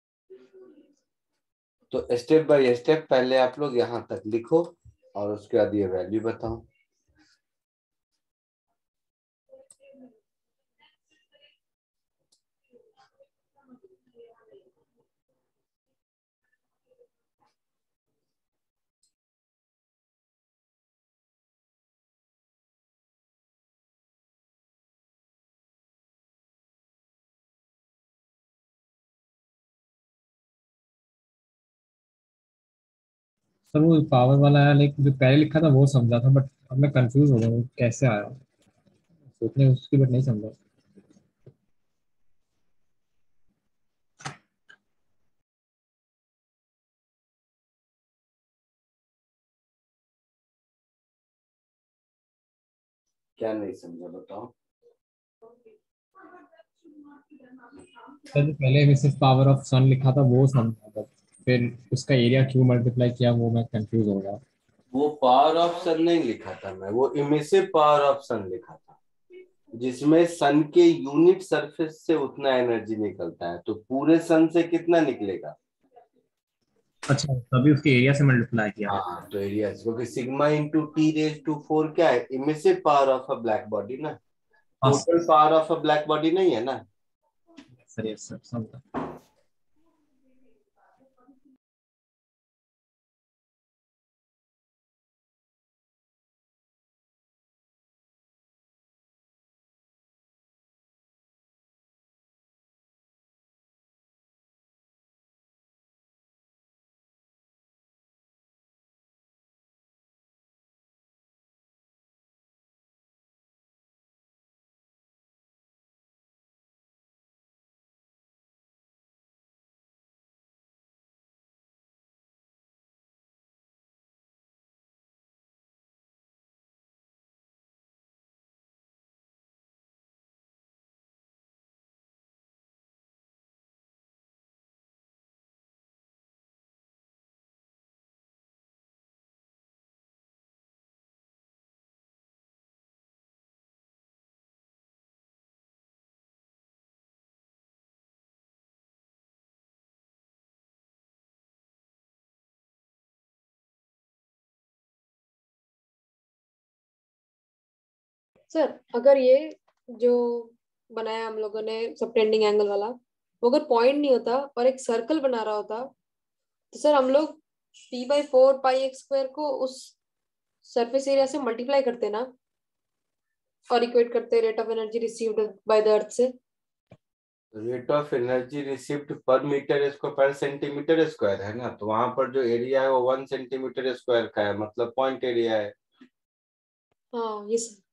तो स्टेप बाय स्टेप पहले आप लोग यहाँ तक लिखो और उसके बाद ये वैल्यू बताओ। सर वो पावर वाला है, लाइक जो पहले लिखा था वो समझा था, बट अब मैं कंफ्यूज हो गया वो कैसे आया, सोचने उसकी बट नहीं समझा। क्या नहीं समझा बताओ। सर जो पहले में सिर्फ पावर ऑफ सन लिखा था वो समझा, बट फिर उसका एरिया क्यों मल्टीप्लाई किया वो मैं कंफ्यूज हो गया। वो पावर ऑफ सन नहीं लिखा था मैं, वो इमिसिव पावर ऑफ सन लिखा था, जिसमें सन के यूनिट सरफेस से उतना एनर्जी निकलता है, तो पूरे सन से कितना निकलेगा। अच्छा, तभी उसके एरिया से मल्टीप्लाई किया। हाँ, तो एरिया, क्योंकि sigma into T raise to 4 क्या है, emissive power of a black body ना, हाँ total power of a black body नहीं है ना। सर, यस सर, समझा। सर अगर ये जो बनाया हम लोगों ने सबटेंडिंग एंगल वाला, वो अगर पॉइंट नहीं होता और एक सर्कल बना रहा होता, तो सर हम लोग P/4 πx² को उस सरफेस एरिया से मल्टीप्लाई करते ना, और इक्वेट करते rate of energy received by the earth से। रेट ऑफ एनर्जी रिसीव्ड पर मीटर स्क्वायर पर सेंटीमीटर स्क्वायर है ना, तो वहां पर जो एरिया है वो 1 सेंटीमीटर स्क्वायर का है, मतलब पॉइंट एरिया है। हाँ ये सर।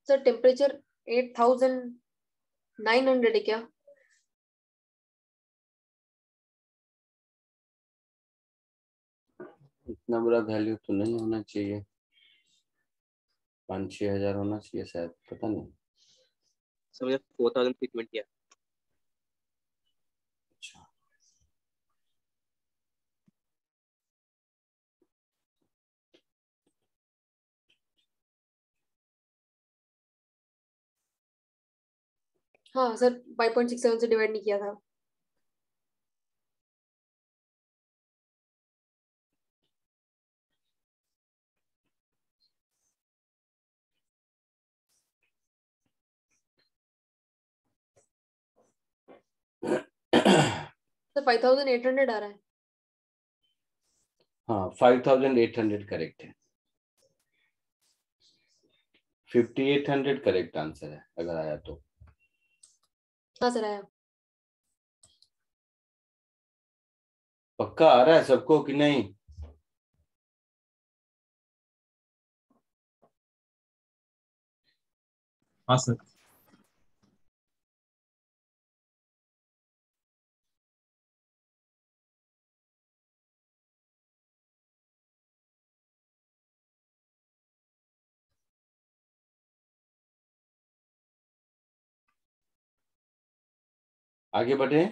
सर टेम्परेचर 8900 है क्या? इतना बड़ा वैल्यू तो नहीं होना चाहिए, 5-6 हजार होना चाहिए शायद, पता नहीं। समझे 4320 है। अच्छा, हाँ सर 5.67 से डिवाइड नहीं किया था। सर 5800 आ रहा है। हाँ 5800 करेक्ट है, 5800 करेक्ट आंसर है अगर आया तो। हाँ सर आया। पक्का आ रहा है सबको कि नहीं? हाँ सर। आगे बढ़े।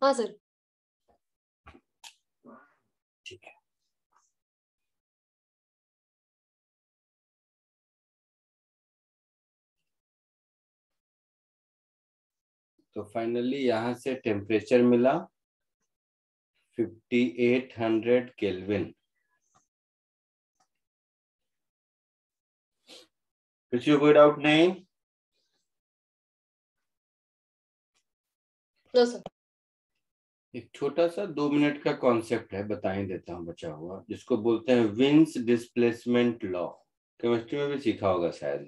हाँ सर। ठीक है, तो फाइनली यहां से टेम्परेचर मिला 5800 केल्विन। किसी को कोई डाउट नहीं? No sir. एक छोटा सा 2 मिनट का कॉन्सेप्ट है, बता ही देता हूँ बचा हुआ, जिसको बोलते हैं विन्स डिस्प्लेसमेंट लॉ। केमिस्ट्री में भी सीखा होगा शायद।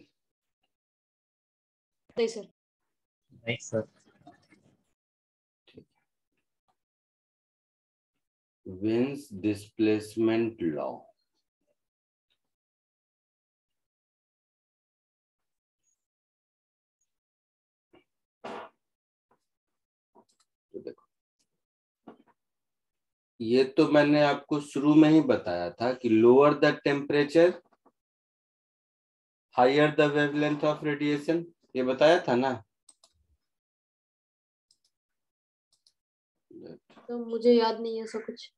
नहीं सर। नहीं सर। Wins displacement law. तो देखो, ये तो मैंने आपको शुरू में ही बताया था कि lower the temperature higher the wavelength of radiation, ये बताया था ना। तो मुझे याद नहीं है सब कुछ।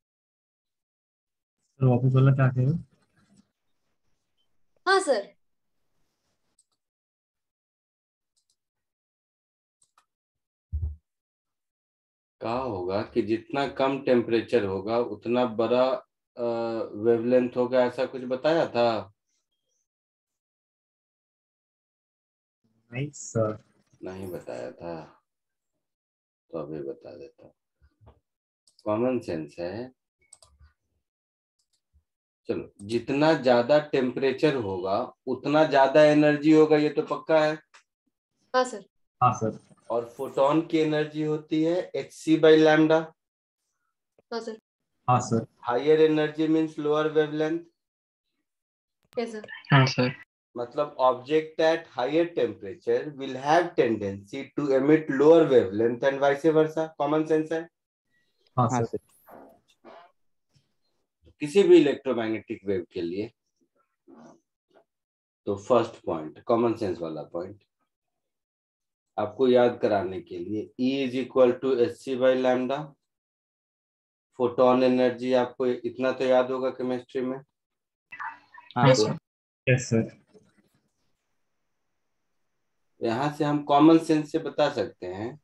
सर वापस बोलना क्या कह रहे हो? हाँ सर। कहा होगा कि जितना कम टेम्परेचर होगा उतना बड़ा वेवलेंथ होगा, ऐसा कुछ बताया था। नहीं सर। नहीं बताया था, तो अभी बता देता हूँ। कॉमन सेंस है। चलो, जितना ज्यादा टेम्परेचर होगा उतना ज्यादा एनर्जी होगा, ये तो पक्का है। हाँ सर। हाँ सर। और फोटोन की एनर्जी होती है hc/लैम्डा। हाँ सर। हाँ sir. Higher energy means lower wavelength. Yes sir. हाँ सर। मतलब object at higher temperature will have tendency to emit lower wavelength and vice versa. Common sense है। हाँ हाँ सर। सर। किसी भी इलेक्ट्रोमैग्नेटिक वेव के लिए तो फर्स्ट पॉइंट, कॉमन सेंस वाला पॉइंट आपको याद कराने के लिए, E इज इक्वल टू hc/लैम्डा। फोटोन एनर्जी आपको इतना तो याद होगा केमिस्ट्री में। हाँ हाँ सर। सर। Yes sir. यहां से हम कॉमन सेंस से बता सकते हैं,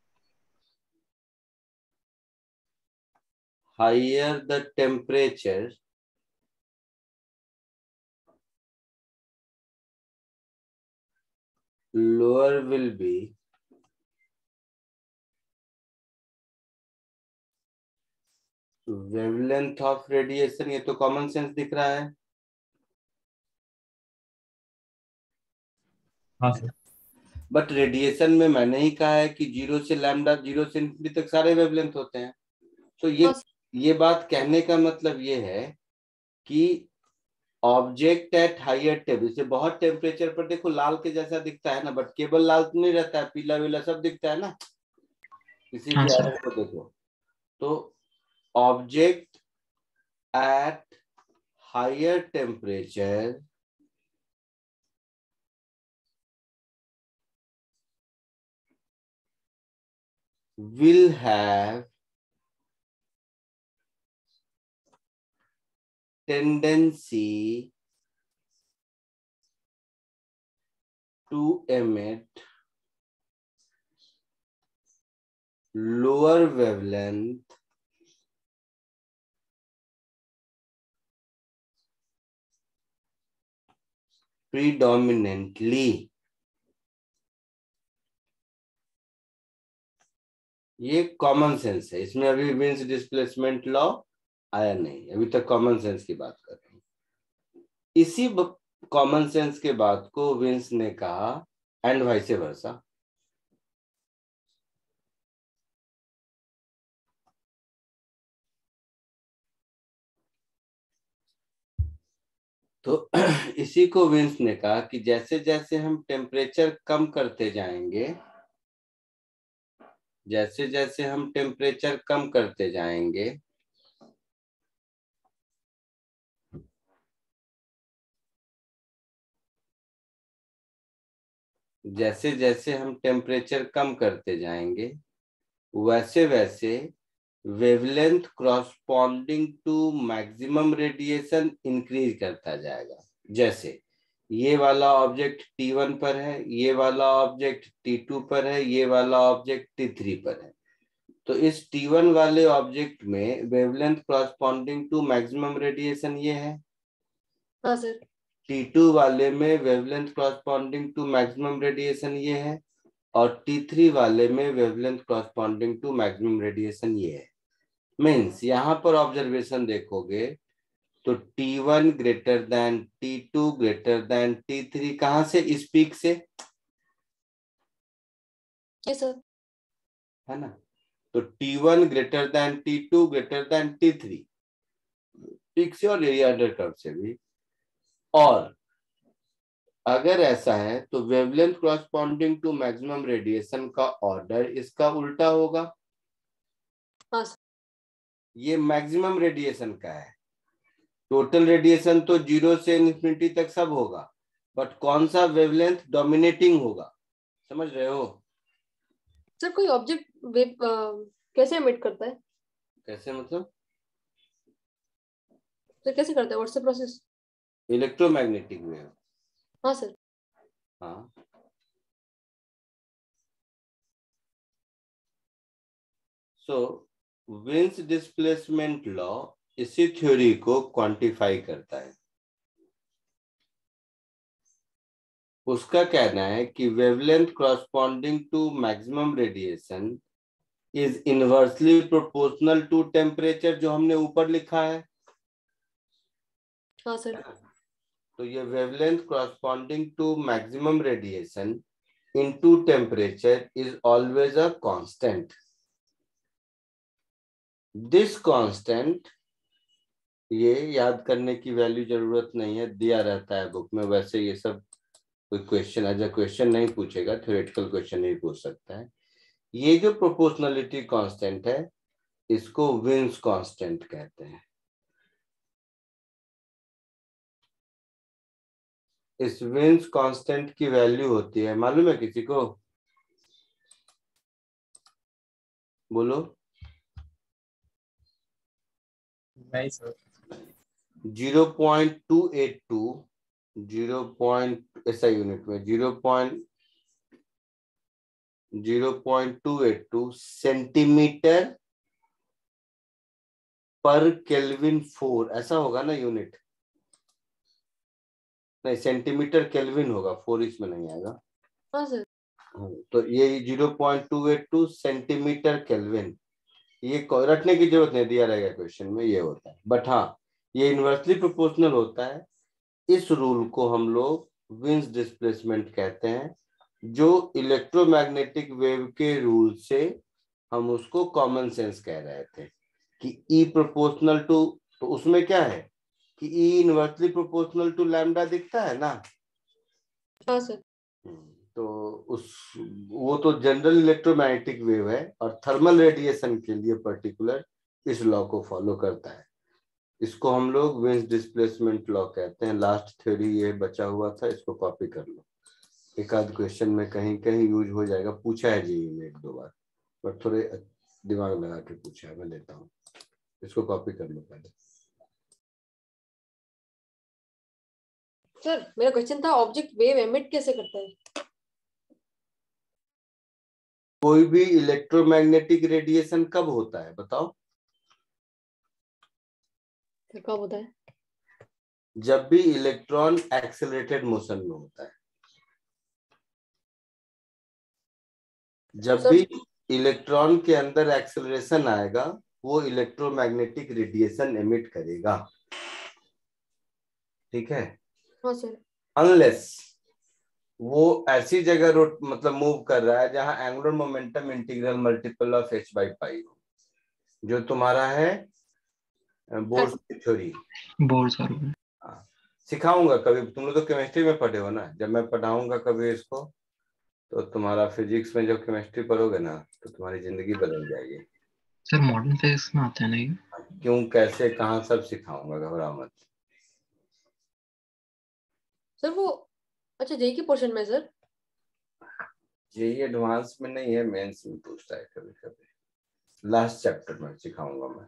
higher the temperature lower will be wavelength of radiation। ये तो कॉमन सेंस दिख रहा है। हाँ सर। बट रेडिएशन में मैंने ही कहा है कि 0 से लैम्डा, 0 से इंफिनिटी तक सारे वेवलेंथ होते हैं। तो हाँ ये बात कहने का मतलब ये है कि ऑब्जेक्ट एट हायर टेम्परेचर, से बहुत टेम्परेचर पर देखो लाल के जैसा दिखता है ना, बट केवल लाल तो नहीं रहता है, पीला वीला सब दिखता है ना, किसी हाँ भी सर। एरर को देखो। तो object at higher temperature will have tendency to emit lower wavelength predominantly। ये कॉमन सेंस है, इसमें अभी विंस डिस्प्लेसमेंट लॉ आया नहीं, अभी तक कॉमन सेंस की बात कर रहे हैं। इसी कॉमन सेंस के बात को विंस ने कहा एंड वाइस वर्सा। तो इसी को विंस ने कहा कि जैसे जैसे हम टेम्परेचर कम करते जाएंगे, जैसे जैसे हम टेम्परेचर कम करते जाएंगे, जैसे जैसे हम टेम्परेचर कम करते जाएंगे, वैसे वैसे wavelength corresponding to maximum radiation increase करता जाएगा। जैसे ये वाला ऑब्जेक्ट T1 पर है, ये वाला ऑब्जेक्ट T2 पर है, ये वाला ऑब्जेक्ट T3 पर है। तो इस T1 वाले ऑब्जेक्ट में wavelength corresponding to maximum radiation ये है। हाँ सर। T2 वाले में wavelength corresponding to maximum radiation ये है, और T3 वाले में wavelength corresponding to maximum radiation ये है। मीन्स यहाँ पर ऑब्जर्वेशन देखोगे तो T1 greater than T2 greater than T3, कहां से? इस पीक से, यस सर। है ना। तो T1 greater than T2 greater than T3 peak से और एरिया अंडर कर्व से भी। और अगर ऐसा है तो wavelength corresponding to maximum radiation का ऑर्डर इसका उल्टा होगा। हाँ सर। ये मैक्सिमम रेडिएशन का है, टोटल रेडिएशन तो 0 से इन्फिनिटी तक सब होगा, बट कौन सा वेवलेंथ डोमिनेटिंग होगा, समझ रहे हो? सर कोई ऑब्जेक्ट वेव कैसे एमिट करता है? कैसे मतलब? सर कैसे करता है, what's the process? Electromagnetic wave. हाँ सर। हाँ, सो विंस डिस्प्लेसमेंट लॉ इसी थ्योरी को क्वांटिफाई करता है। उसका कहना है कि wavelength corresponding to maximum radiation is inversely proportional to temperature, जो हमने ऊपर लिखा है। हाँ सर। तो ये wavelength corresponding to maximum radiation into temperature is always a constant. This constant, ये याद करने की वैल्यू जरूरत नहीं है, दिया रहता है बुक में। वैसे ये सब कोई क्वेश्चन एज अ क्वेश्चन नहीं पूछेगा, थ्योरेटिकल क्वेश्चन नहीं पूछ सकता है। ये जो प्रोपोर्शनलिटी कांस्टेंट है इसको विंस कांस्टेंट कहते हैं। इस विंस कांस्टेंट की वैल्यू होती है, मालूम है किसी को? बोलो। नहीं सर। 0.282 ऐसा यूनिट में 0.282 सेंटीमीटर पर केल्विन 4, ऐसा होगा ना यूनिट? नहीं, सेंटीमीटर केल्विन होगा, 4 इसमें नहीं आएगा। हाँ सर। तो ये 0.282 सेंटीमीटर केल्विन, ये रटने की जरूरत नहीं, दिया रहेगा क्वेश्चन में, ये होता है। बट हाँ, ये इनवर्सली प्रोपोर्शनल होता है। इस रूल को हम लोग विंस डिस्प्लेसमेंट कहते हैं, जो इलेक्ट्रोमैग्नेटिक वेव के रूल से हम उसको कॉमन सेंस कह रहे थे कि ई प्रोपोर्शनल टू, तो उसमें क्या है, कि ई इनवर्सली प्रोपोर्शनल टू लैम्डा दिखता है ना। हाँ सर। तो उस वो तो जनरल इलेक्ट्रोमैग्नेटिक वेव है और थर्मल रेडिएशन के लिए पर्टिकुलर इस लॉ को फॉलो करता है। इसको हम लोग विंस डिस्प्लेसमेंट लॉ कहते हैं। लास्ट थ्योरी ये बचा हुआ था, इसको कॉपी कर लो, एक आध क्वेश्चन में कहीं कहीं यूज हो जाएगा, पूछा है जी में एक दो बार, बट थोड़े दिमाग लगा के पूछा है, मैं लेता हूँ, इसको कॉपी कर लो पहले। सर मेरा क्वेश्चन था ऑब्जेक्ट वेव एमिट कैसे करता है? कोई भी इलेक्ट्रोमैग्नेटिक रेडिएशन कब होता है बताओ? सर कब होता है? जब भी इलेक्ट्रॉन एक्सेलरेटेड मोशन में होता है। जब सर भी इलेक्ट्रॉन के अंदर एक्सेलरेशन आएगा वो इलेक्ट्रोमैग्नेटिक रेडिएशन एमिट करेगा, ठीक है। हाँ सर। अनलेस वो ऐसी जगह रोट मतलब मूव कर रहा है जहां angular momentum integral multiple of h by pi हो, जो तुम्हारा है बोर्स की थ्योरी। Bourse orbital. सिखाऊंगा कभी, तुम लोग तो केमिस्ट्री में पढ़े हो ना, जब मैं पढ़ाऊंगा कभी इसको तो तुम्हारा फिजिक्स में जब केमिस्ट्री पढ़ोगे ना तो तुम्हारी जिंदगी बदल जाएगी। सर मॉडर्न फिजिक्स में आता है ना ये? क्यों, कैसे, कहाँ, सब सिखाऊंगा, घबरा मत। सर वो अच्छा जेई के पोर्शन में सर? ये एडवांस में नहीं है, मेंस में पूछता है कभी कभी। लास्ट चैप्टर में सिखाऊंगा मैं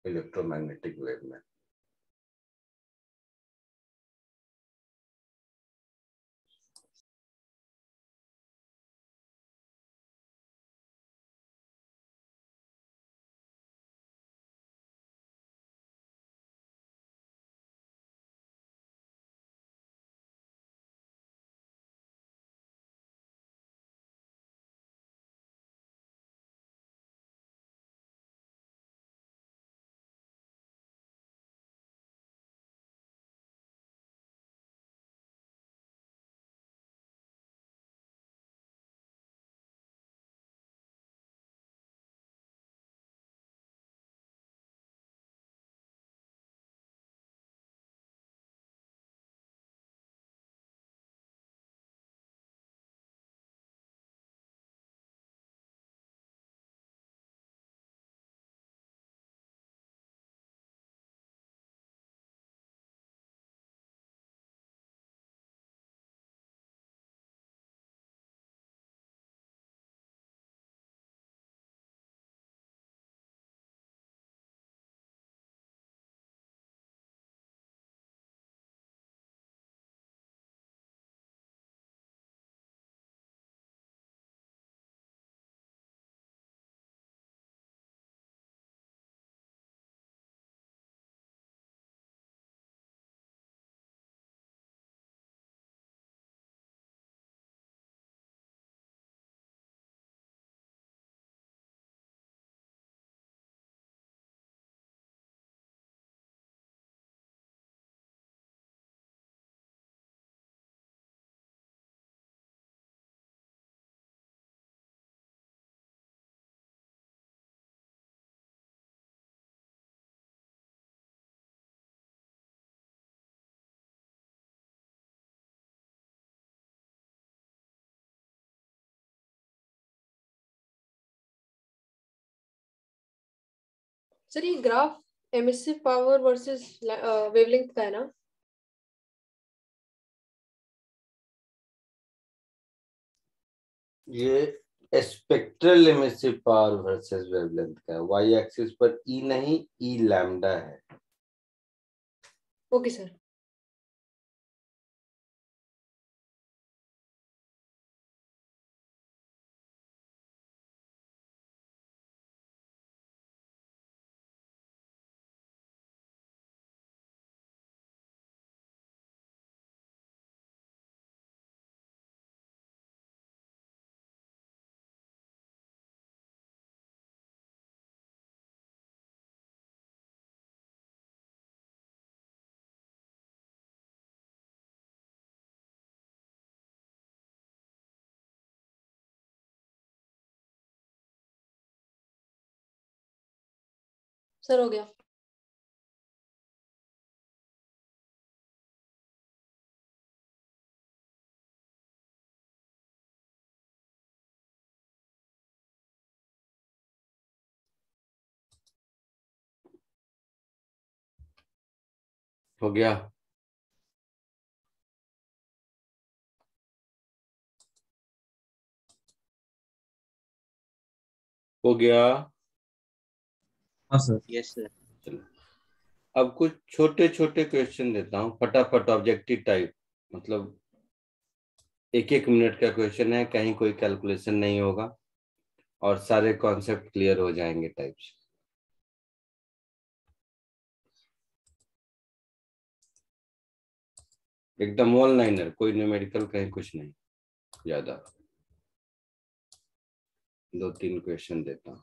इलेक्ट्रोमैग्नेटिक वेव में। सर ये graph emissive power versus wavelength का है ना? ये spectral emissive power versus wavelength का है। वाई एक्सिस पर ई नहीं, ई लैम्डा है। Okay sir. सर हो गया। हो गया? हो गया? हाँ सर। Yes, sir. चलो, अब कुछ छोटे छोटे क्वेश्चन देता हूँ फटाफट, ऑब्जेक्टिव टाइप, मतलब 1-1 मिनट का क्वेश्चन है, कहीं कोई कैलकुलेशन नहीं होगा और सारे कॉन्सेप्ट क्लियर हो जाएंगे टाइप्स। एकदम वन लाइनर, कोई न्यूमेरिकल कहीं कुछ नहीं ज्यादा। 2-3 क्वेश्चन देता हूँ,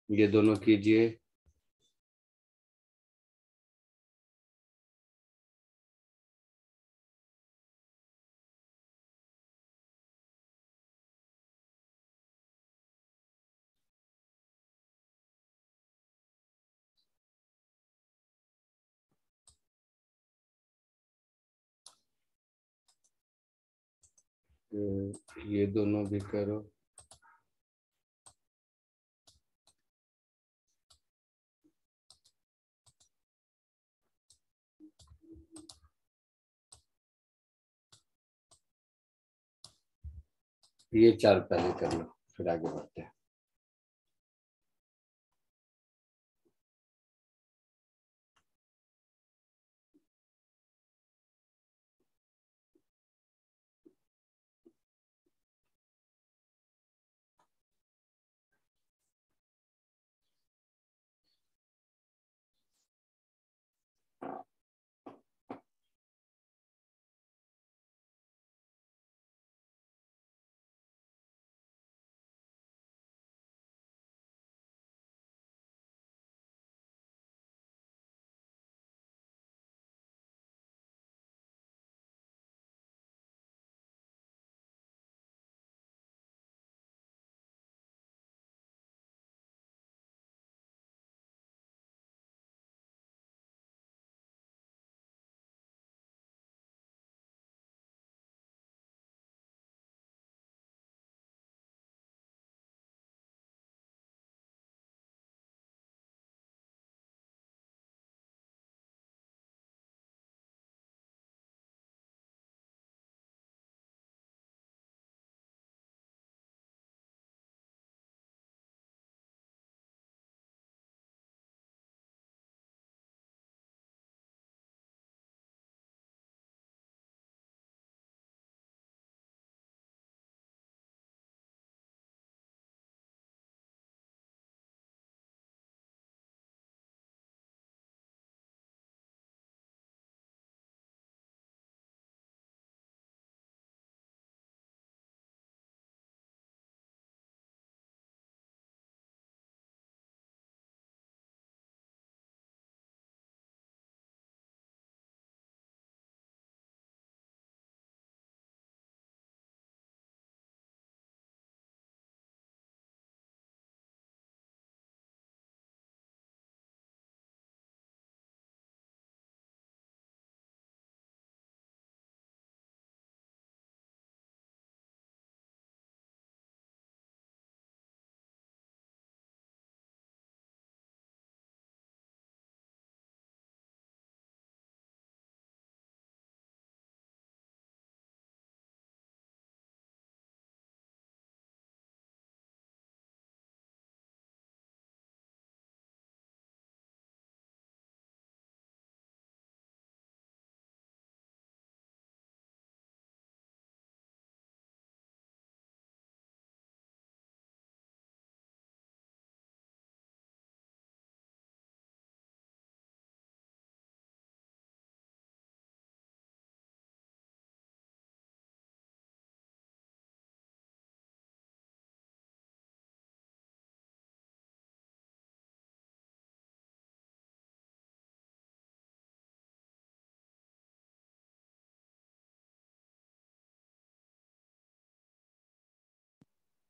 ये दोनों कीजिए। ये दोनों भी करो। ये 4 पहले कर लो, फिर आगे बढ़ते हैं।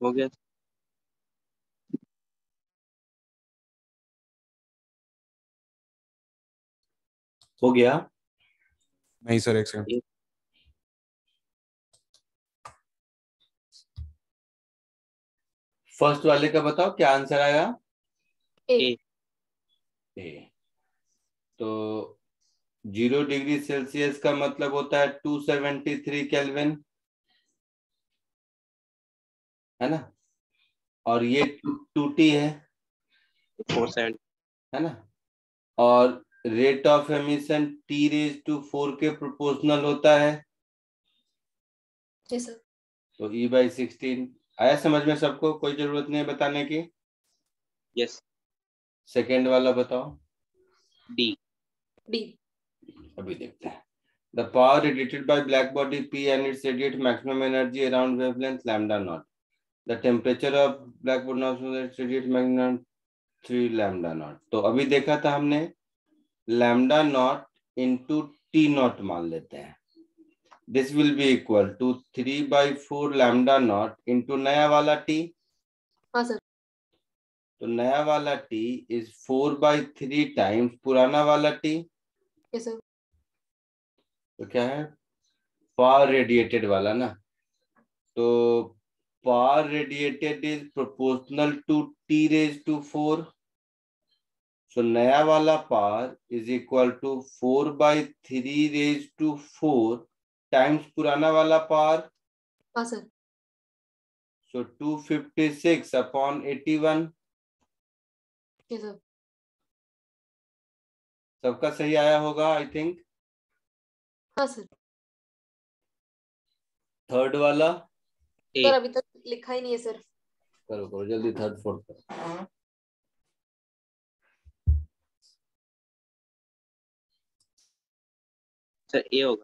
हो गया? हो गया? नहीं सर, एक सेकंड। Yes. फर्स्ट वाले का बताओ क्या आंसर आया? ए। A. ए। तो 0 डिग्री सेल्सियस का मतलब होता है 273 केल्विन, है ना। और ये 2T है 470 है ना। और रेट ऑफ एमिशन T⁴ के प्रोपोर्शनल होता है। जी सर। तो E/16 आया समझ में सबको, कोई जरूरत नहीं है बताने की। यस सेकेंड वाला बताओ। D D. अभी देखते हैं। The power radiated by black body P and its radiate maximum energy around wavelength lambda naught. The temperature of black body is radiate maximum 3 lambda naught. तो अभी देखा था हमने lambda naught into T naught मान लेते हैं। This will be equal to 3/4 lambda naught into नया वाला T। हाँ सर। तो नया वाला T is 4/3 times पुराना वाला T। Yes sir. तो क्या है, पावर रेडिएटेड वाला ना। तो power radiated is proportional to T⁴। So नया वाला power is equal to 4/3⁴ times पुराना वाला पावर। हाँ सर। सो 256/81। Yes sir. सबका सही आया होगा आई थिंक। हाँ सर। थर्ड वाला सर अभी तक लिखा ही नहीं है सर। करो करो जल्दी, थर्ड फोर्थ करो। सर ए होगा।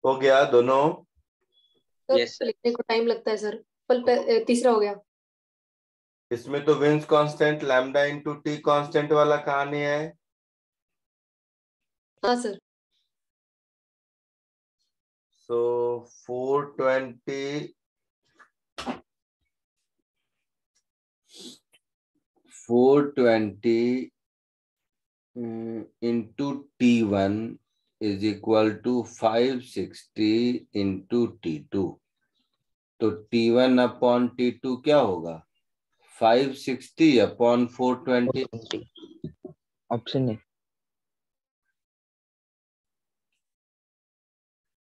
हो गया दोनों। सर यस सर लिखने को टाइम लगता है सर। तीसरा हो गया। इसमें तो Wien's constant lambda into T constant वाला कहानी है। हाँ sir. So 420 into T1 is equal to 560 into T2। तो T1/T2 क्या होगा, 560/420। ऑप्शन है।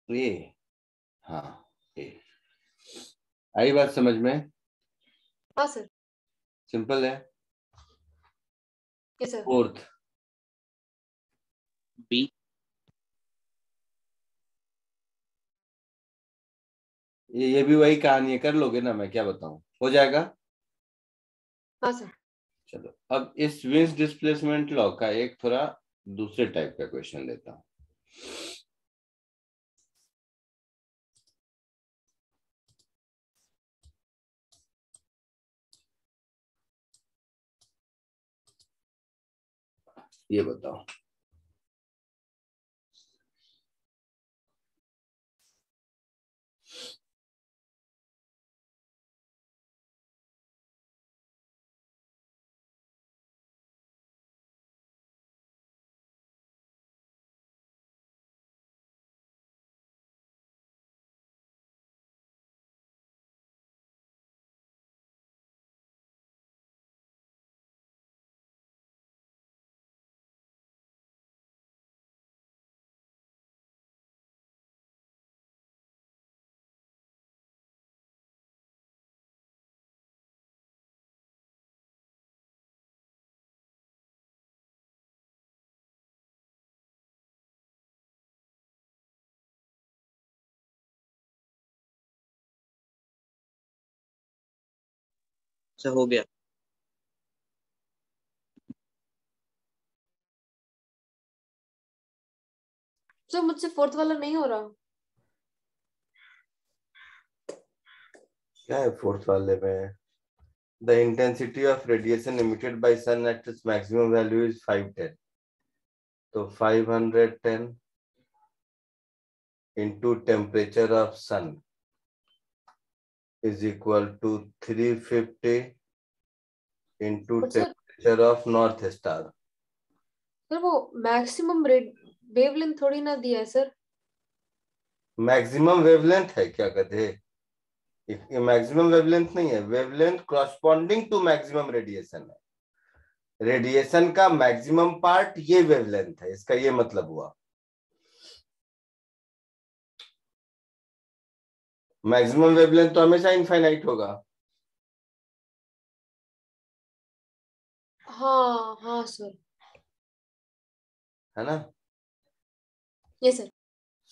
ये हाँ ये आई बात समझ में। हाँ सर। सिंपल है। Yes sir. फोर्थ बी ये भी वही कहानी है, कर लोगे ना, मैं क्या बताऊं, हो जाएगा। हाँ सर। चलो अब इस विंस डिस्प्लेसमेंट लॉ का एक थोड़ा दूसरे टाइप का क्वेश्चन लेता हूं। ये बताओ, सर हो गया। सर मुझसे फोर्थ वाला नहीं हो रहा। क्या है फोर्थ वाले में? The intensity of radiation emitted by sun at its maximum value is 510. तो 510 into temperature of sun is equal to 350 into But sir, temperature of north star. Sir वो मैक्सिमम वेवलेंथ थोड़ी ना दिया है सर। मैक्सिमम वेवलेंथ है क्या गधे? ये मैक्सिमम वेवलेंथ नहीं है, wavelength corresponding to maximum radiation है। रेडिएशन का मैक्सिमम पार्ट ये वेवलेंथ है, इसका ये मतलब हुआ। मैक्सिमम वेवलेंथ तो हमेशा इनफाइनाइट होगा। हाँ हाँ सर। है ना? Yes sir.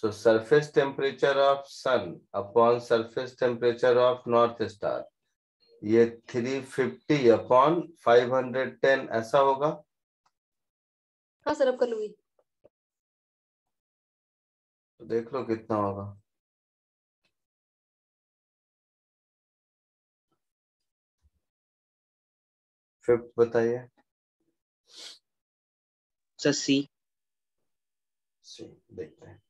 So surface temperature of sun upon surface temperature of north star, ये 350 upon 510 ऐसा होगा। हाँ सर, अब कर लूंगी। तो देख लो कितना होगा। फिफ्थ बताइए। सर सी। देखते हैं।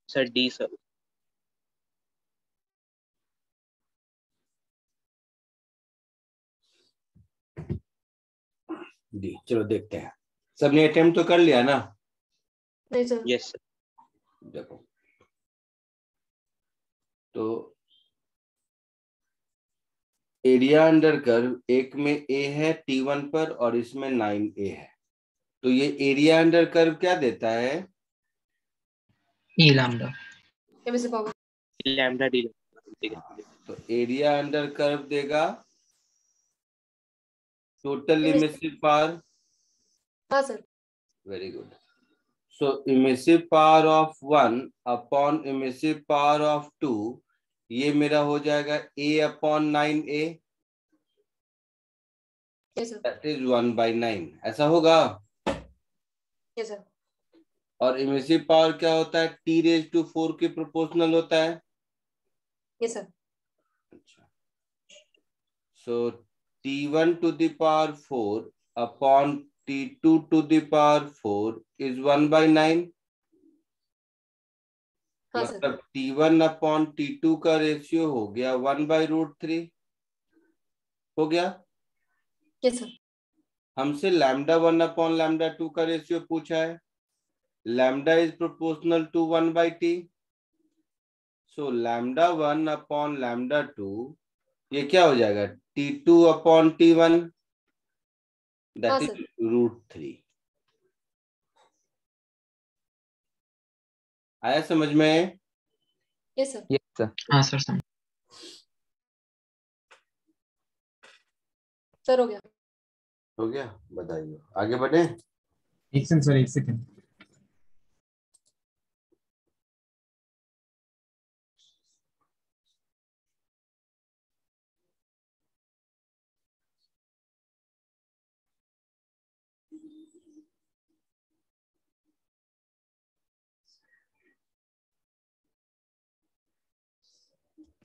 Sir D sir. डी। चलो देखते हैं। सबने अटेम्प्ट तो कर लिया ना? नहीं सर। Yes sir. देखो तो एरिया अंडर कर्व एक में ए है T1 पर और इसमें 9A है। तो ये एरिया अंडर कर्व क्या देता है? E lambda. MSc power. Lambda D. तो एरिया अंडर कर्व देगा टोटल Emission- इमिसिव पावर। हाँ sir. Very good. So emissive power of 1 upon emissive power of 2, ये मेरा हो जाएगा A upon 9A, yes sir. That is 1/9। ऐसा होगा। Yes sir. और इमिसिव पावर क्या होता है? T⁴ के प्रोपोर्शनल होता है। Yes sir. अच्छा, सो T1 to the power 4 upon T2 to the power 4 is 1/9. हाँ सर। मतलब T1 अपॉन T2 का रेशियो हो गया 1/√3 हो गया। Yes sir. हमसे λ1 अपॉन λ2 का रेशियो पूछा है। Lambda is proportional to 1/t। So λ1 upon λ2 ये क्या हो जाएगा T2 upon T1 that is √3। आया समझ में? Yes sir. Yes sir. हाँ सर समझ। सर हो गया। हो गया, बताइए आगे बढ़े। एक सेकंड सर, एक सेकंड।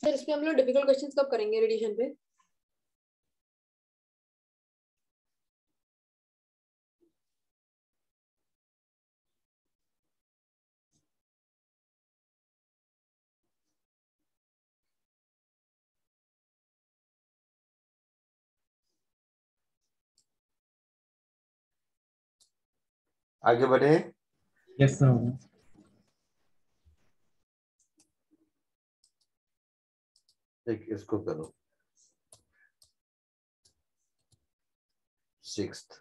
सर इसमें हम लोग डिफिकल्ट क्वेश्चंस कब करेंगे रेडिएशन पे? आगे बढ़े। Yes sir. एक इसको करो 6th।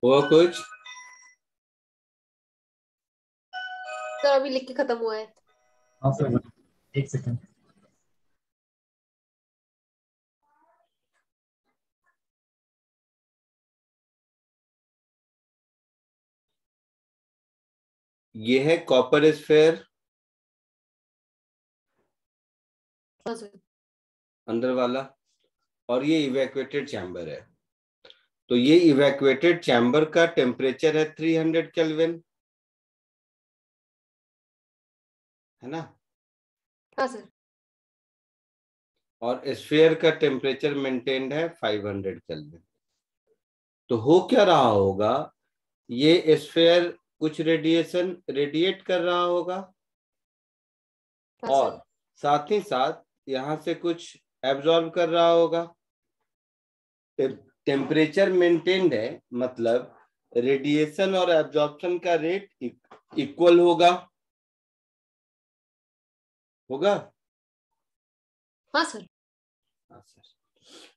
हुआ कुछ? सर अभी लिख के खत्म हुआ है। हाँ सर, एक सेकंड। ये है कॉपर स्फेयर हाँ सर। अंदर वाला, और ये इवैक्यूएटेड चैम्बर है। तो ये इवैक्यूएटेड चैम्बर का टेम्परेचर है 300 केल्विन, है ना? हाँ सर। और स्फीयर का टेम्परेचर मेंटेन्ड है 500 केल्विन। तो हो क्या रहा होगा, ये स्फीयर कुछ रेडिएशन रेडिएट कर रहा होगा हाँ और सर। साथ ही साथ यहाँ से कुछ एब्जॉर्ब कर रहा होगा। टेम्परेचर मेंटेन्ड है, मतलब रेडिएशन और एब्जॉर्प्शन का रेट इक्वल होगा। हाँ सर।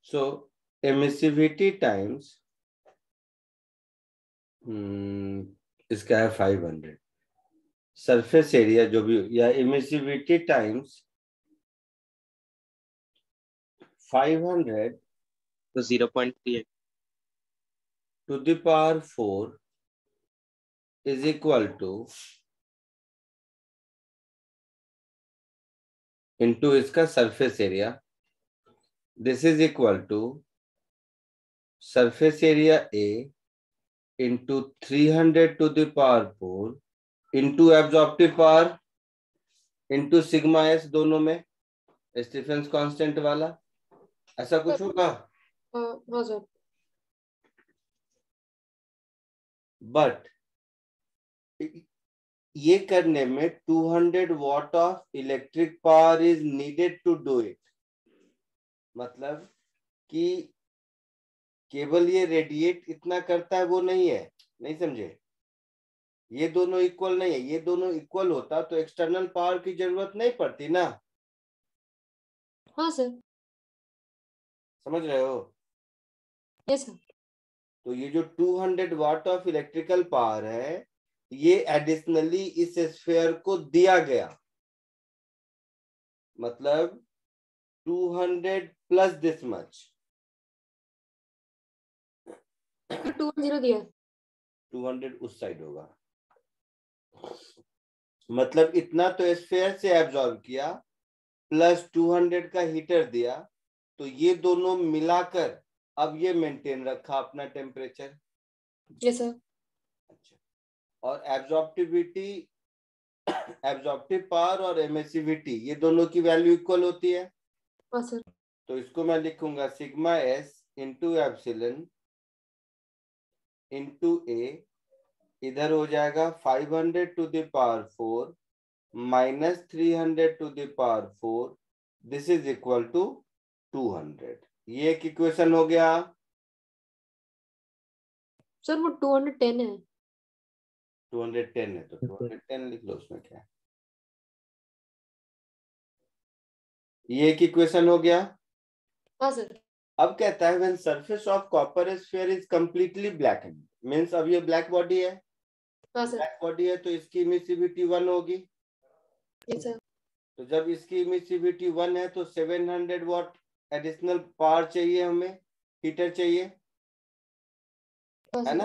सो एमिसिविटी टाइम्स इसका है 500, सरफेस एरिया जो भी, या एमिसिविटी टाइम्स 500 तो 0.38 to the power 4 is equal to into इसका surface area, this is equal to surface area A into 300 to the power 4 into absorptive power into sigma S, दोनों में Stephen's constant वाला, ऐसा कुछ होगा। हाँ सर। बट ये करने में 200 watt of electric power is needed to do it. मतलब कि केवल ये रेडिएट इतना करता है वो नहीं है, नहीं समझे, ये दोनों इक्वल नहीं है। ये दोनों इक्वल होता तो एक्सटर्नल पावर की जरूरत नहीं पड़ती ना। हाँ सर। समझ रहे हो? Yes sir. तो ये जो 200 वाट ऑफ इलेक्ट्रिकल पावर है, ये एडिशनली इस स्फीयर को दिया गया, मतलब 200 प्लस दिस मच। 210 दिया। 200 उस साइड होगा, मतलब इतना तो स्फीयर से एब्जॉर्ब किया प्लस 200 का हीटर दिया, तो ये दोनों मिलाकर अब ये मेंटेन रखा अपना टेम्परेचर। Yes sir. अच्छा, और एब्जॉर्प्टिविटी, एब्जॉर्प्टिव पावर और एमिसिविटी, ये दोनों की वैल्यू इक्वल होती है। हाँ सर। तो इसको मैं लिखूंगा sigma S into epsilon into A, इधर हो जाएगा 500 to the power 4 minus 300 to the power 4, this is equal to 200। ये एक इक्वेशन हो गया। सर वो 210 है। 210 है तो 210 लिख लो, उसमें क्या है। ये एक इक्वेशन हो गया। हाँ सर। अब कहता है when surface of copper sphere is completely blackened, means अब ये ब्लैक बॉडी है। हाँ सर। ब्लैक बॉडी है तो इसकी इमिसिविटी 1 होगी। Yes sir. तो जब इसकी इमिसिविटी 1 है तो 700 वॉट एडिशनल पावर चाहिए, हमें हीटर चाहिए, हाँ है सर। ना।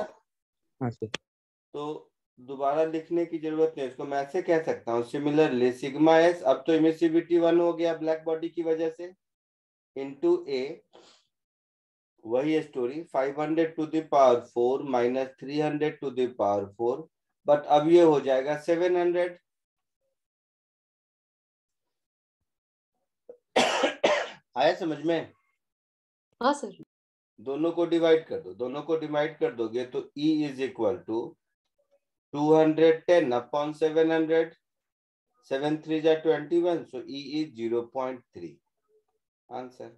हाँ सर। तो दोबारा लिखने की जरूरत नहीं, इसको मैं ऐसे कह सकता हूँ सिमिलरली सिग्मा एस, अब तो इमिसिविटी 1 हो गया ब्लैक बॉडी की वजह से, इंटू ए, वही story 500 to the power 4 minus 300 to the power 4, but अब ये हो जाएगा 700। आया समझ में? हाँ सर। दोनों को डिवाइड कर दो, दोनों को डिवाइड कर दोगे तो E is equal to 210 upon 700, 7 3 जा 21, सो E इज 0.3 आंसर।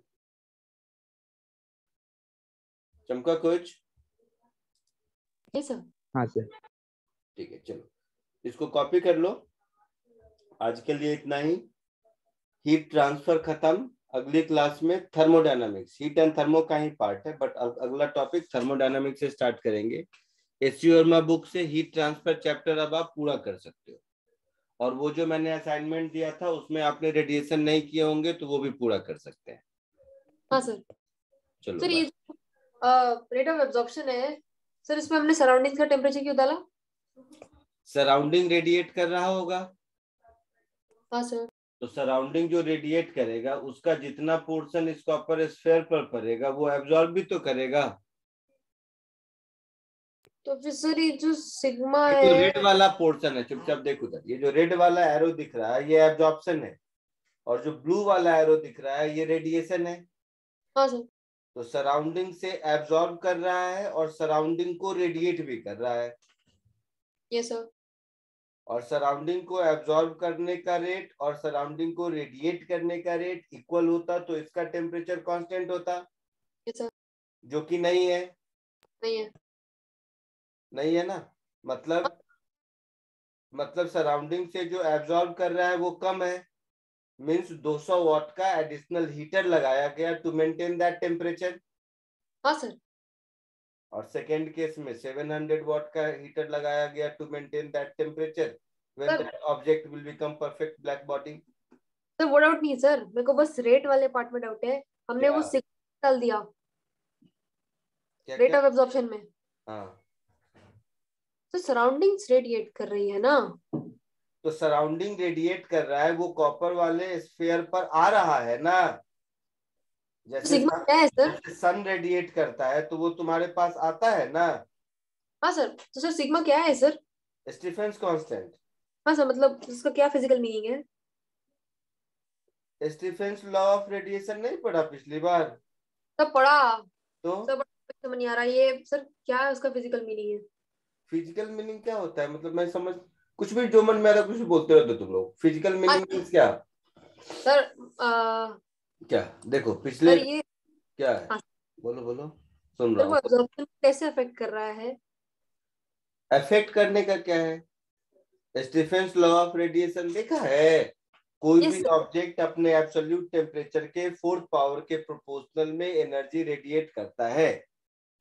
चमका कुछ? Yes sir. हाँ सर। ठीक है, चलो इसको कॉपी कर लो। आज के लिए इतना ही। हीट ट्रांसफर खत्म। अगली क्लास में थर्मोडायनामिक्स, हीट एंड थर्मो का ही पार्ट है, बट अगला टॉपिक थर्मोडायनामिक्स से स्टार्ट करेंगे। एसयूआरएम बुक से हीट ट्रांसफर चैप्टर अब आप पूरा कर सकते हो, और वो जो मैंने असाइनमेंट दिया था उसमें आपने रेडिएशन नहीं किए होंगे तो वो भी पूरा कर सकते हैं। हाँ सर। चलो सर ये बाय। रेट ऑफ एब्जॉर्प्शन है सर, इसमें हमने सराउंडिंग का टेम्परेचर क्यों डाला? सराउंडिंग रेडिएट कर रहा होगा, हाँ सर। तो सराउंडिंग जो रेडिएट करेगा उसका जितना पोर्शन इस कॉपर स्फीयर पर पड़ेगा वो एब्जॉर्ब भी तो करेगा। तो फिर सर ये जो सिग्मा ये जो है, रेड वाला पोर्शन है, चुपचाप देखो उधर, ये जो रेड वाला एरो दिख रहा है ये एब्जॉर्प्शन है, और जो ब्लू वाला एरो दिख रहा है ये रेडिएशन है। हाँ सर। तो सराउंडिंग से एब्जॉर्ब कर रहा है और सराउंडिंग को रेडिएट भी कर रहा है। Yes sir. और सराउंडिंग को एब्जॉर्ब करने का रेट और सराउंडिंग को रेडिएट करने का रेट इक्वल होता तो इसका टेम्परेचर कांस्टेंट होता। Yes sir. जो कि नहीं है। नहीं है। नहीं है ना, मतलब सराउंडिंग से जो एब्जॉर्ब कर रहा है वो कम है, मींस 200 वाट का एडिशनल हीटर लगाया गया टू मेंटेन दैट टेम्परेचर। हाँ सर। और सेकेंड केस में 700 वाट का हीटर लगाया गया to maintain that temperature when that object will become perfect black body. Sir वो डाउट नहीं है सर, मेरे को बस रेट वाले पार्ट में डाउट है। हमने वो क्या? सिग्मा डाल दिया क्या रेट क्या? ऑफ एब्जॉर्प्शन में। हाँ, तो सराउंडिंग्स रेडिएट कर रही है ना। तो सराउंडिंग रेडिएट कर रहा है, वो कॉपर वाले स्फीयर पर आ रहा है ना। जैसे सिग्मा क्या है सर? सन रेडिएट करता है तो वो तुम्हारे पास आता है ना। हाँ सर, तो सर सिग्मा क्या है सर? Stefan's constant. हाँ सर, मतलब इसका क्या फिजिकल मीनिंग है? स्टीफेंस लॉ ऑफ रेडिएशन नहीं पढ़ा पिछली बार? तब पढ़ा। तो सब समझ नहीं आ रहा ये सर, क्या है उसका फिजिकल मीनिंग है? फिजिकल मीनिंग क्या होता है, मतलब मैं समझ, कुछ भी जो मन में आ रहा कुछ भी बोलते रहते हो तुम लोग। फिजिकल मीनिंग मीन्स क्या? सर क्या देखो सर पिछले ये क्या है? हाँ, बोलो बोलो, सुन सर रहा वो हूँ। एब्जॉर्प्शन कैसे अफेक्ट कर रहा है? अफेक्ट करने का क्या है? स्टीफेंस लॉ ऑफ रेडिएशन देखा है? कोई यस भी सर। ऑब्जेक्ट अपने एब्सोल्यूट टेम्परेचर के 4th पावर के प्रोपोर्शनल में एनर्जी रेडिएट करता है।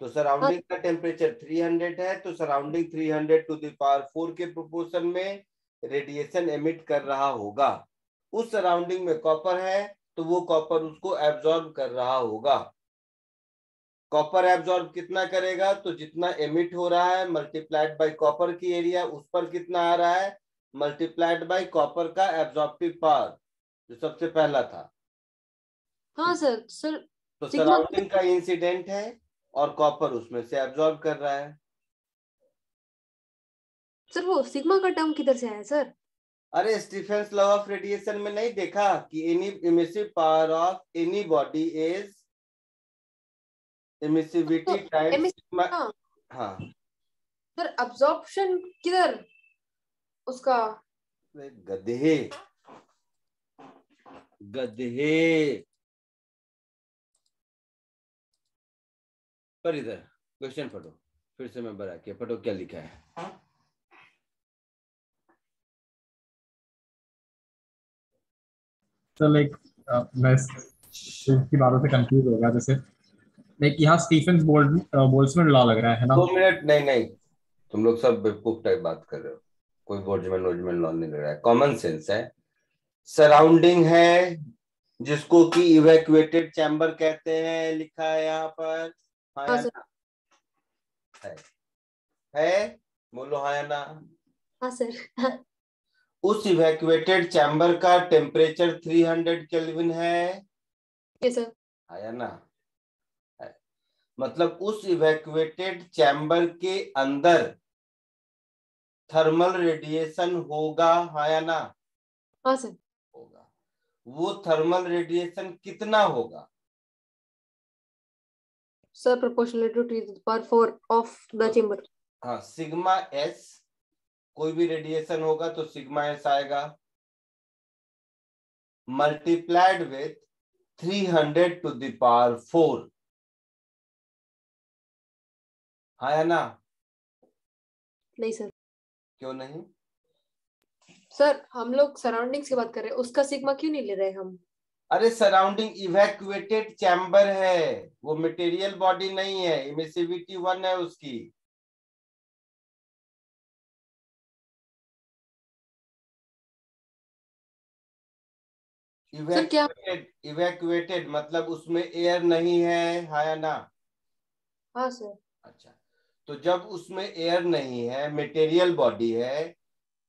तो हाँ सराउंडिंग का टेम्परेचर 300 है, तो सराउंडिंग 300 टू द पावर 4 के प्रोपोर्शन में रेडिएशन एमिट कर रहा होगा। उस सराउंडिंग में कॉपर है तो वो कॉपर उसको एब्जॉर्ब कर रहा होगा। कॉपर एब्जॉर्ब कितना करेगा, तो जितना एमिट हो रहा है मल्टीप्लाइड बाय कॉपर की एरिया, उस पर कितना आ रहा है मल्टीप्लाइड बाय कॉपर का एब्जॉर्प्टिव पावर, जो सबसे पहला था। हाँ सर। सर तो सिग्मा, सराउंडिंग का इंसिडेंट है और कॉपर उसमें से एब्जॉर्ब कर रहा है। सर वो सिग्मा का टर्म किधर से आया सर? अरे स्टीफेंस लॉ ऑफ रेडिएशन में नहीं देखा कि any emissive power of any body is emissivity तो टाइम्स सिग्मा। हाँ हाँ, सर, अब्जॉर्प्शन किधर उसका? गधे गधे। पर इधर क्वेश्चन पढ़ो, फिर से मैं बड़ा किया, पढ़ो क्या लिखा है। तो लाइक मैं इसकी बातों से कंफ्यूज हो गया। जैसे लाइक यहाँ स्टीफेंस बोल्ट्जमैन लॉ लग रहा है ना। 2 मिनट, नहीं नहीं, तुम लोग सब बेवकूफ टाइप बात कर रहे हो। कोई बोल्ट्जमैन लॉ नहीं लग रहा है, कॉमन सेंस है। सराउंडिंग है जिसको कि इवैक्यूएटेड चैम्बर कहते हैं, लिखा है यहाँ पर। हाँ हाँ या सर। ना? है बोलो हाँ या ना। हाँ सर। उस इवैक्यूएटेड चैम्बर का टेम्परेचर 300 केल्विन है। ये सर। हाँ या ना? है। मतलब उस इवैक्यूएटेड चैम्बर के अंदर थर्मल रेडिएशन होगा। हाँ या ना? हाँ सर। होगा। वो थर्मल रेडिएशन कितना होगा? Sir proportional to T⁴ of the chamber. हाँ, सिग्मा एस। कोई भी रेडिएशन होगा तो सिग्मा एस आएगा, multiplied with 300 to the power 4। हाँ या ना? नहीं सर। क्यों नहीं? सर हम लोग सराउंडिंग्स की बात कर रहे हैं, उसका सिग्मा क्यों नहीं ले रहे हम? अरे सराउंडिंग इवैक्यूएटेड चैम्बर है, वो मटेरियल बॉडी नहीं है, इमिसिविटी 1 है उसकी। सर क्या? इवैक्यूएटेड मतलब उसमें एयर नहीं है। हाँ या ना? हाँ सर। अच्छा, तो जब उसमें एयर नहीं है, मटेरियल बॉडी है,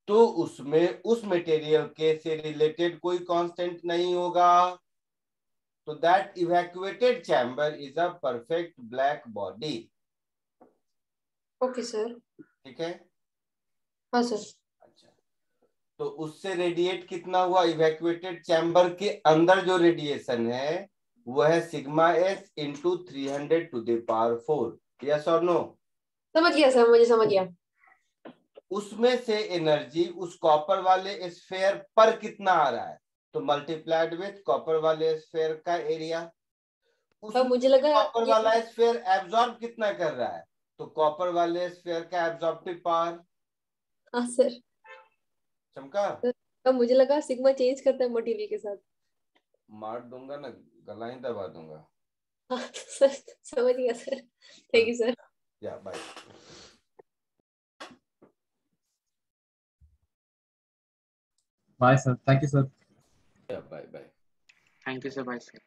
तो उसमें उस मटेरियल के से रिलेटेड कोई कांस्टेंट नहीं होगा। तो that evacuated chamber is a perfect black body. Okay sir. ठीक है? हाँ सर। अच्छा, तो उससे रेडिएट कितना हुआ, इवैक्यूएटेड चैम्बर के अंदर जो रेडिएशन है वो है सिग्मा एस इंटू 300⁴। यस और नो? समझ गया सर, मुझे समझ गया। उसमें से एनर्जी उस कॉपर वाले स्फेयर पर कितना आ रहा है, तो मल्टीप्लाइड विथ कॉपर वाले स्फेयर का एरिया। अब मुझे लगा कॉपर वाला स्फेयर एब्जॉर्ब कितना कर रहा है, तो कॉपर वाले स्फेयर का एब्जॉर्प्टिव पावर। हाँ सर, चमका? अब मुझे लगा सिग्मा चेंज करता है मटेरियल के साथ। मार दूंगा ना, गला ही दबा दूंगा। हाँ सर, समझ गया सर, थैंक यू सर। या bye. Bye, sir. Thank you, sir. या bye bye. Thank you, sir. Bye, sir.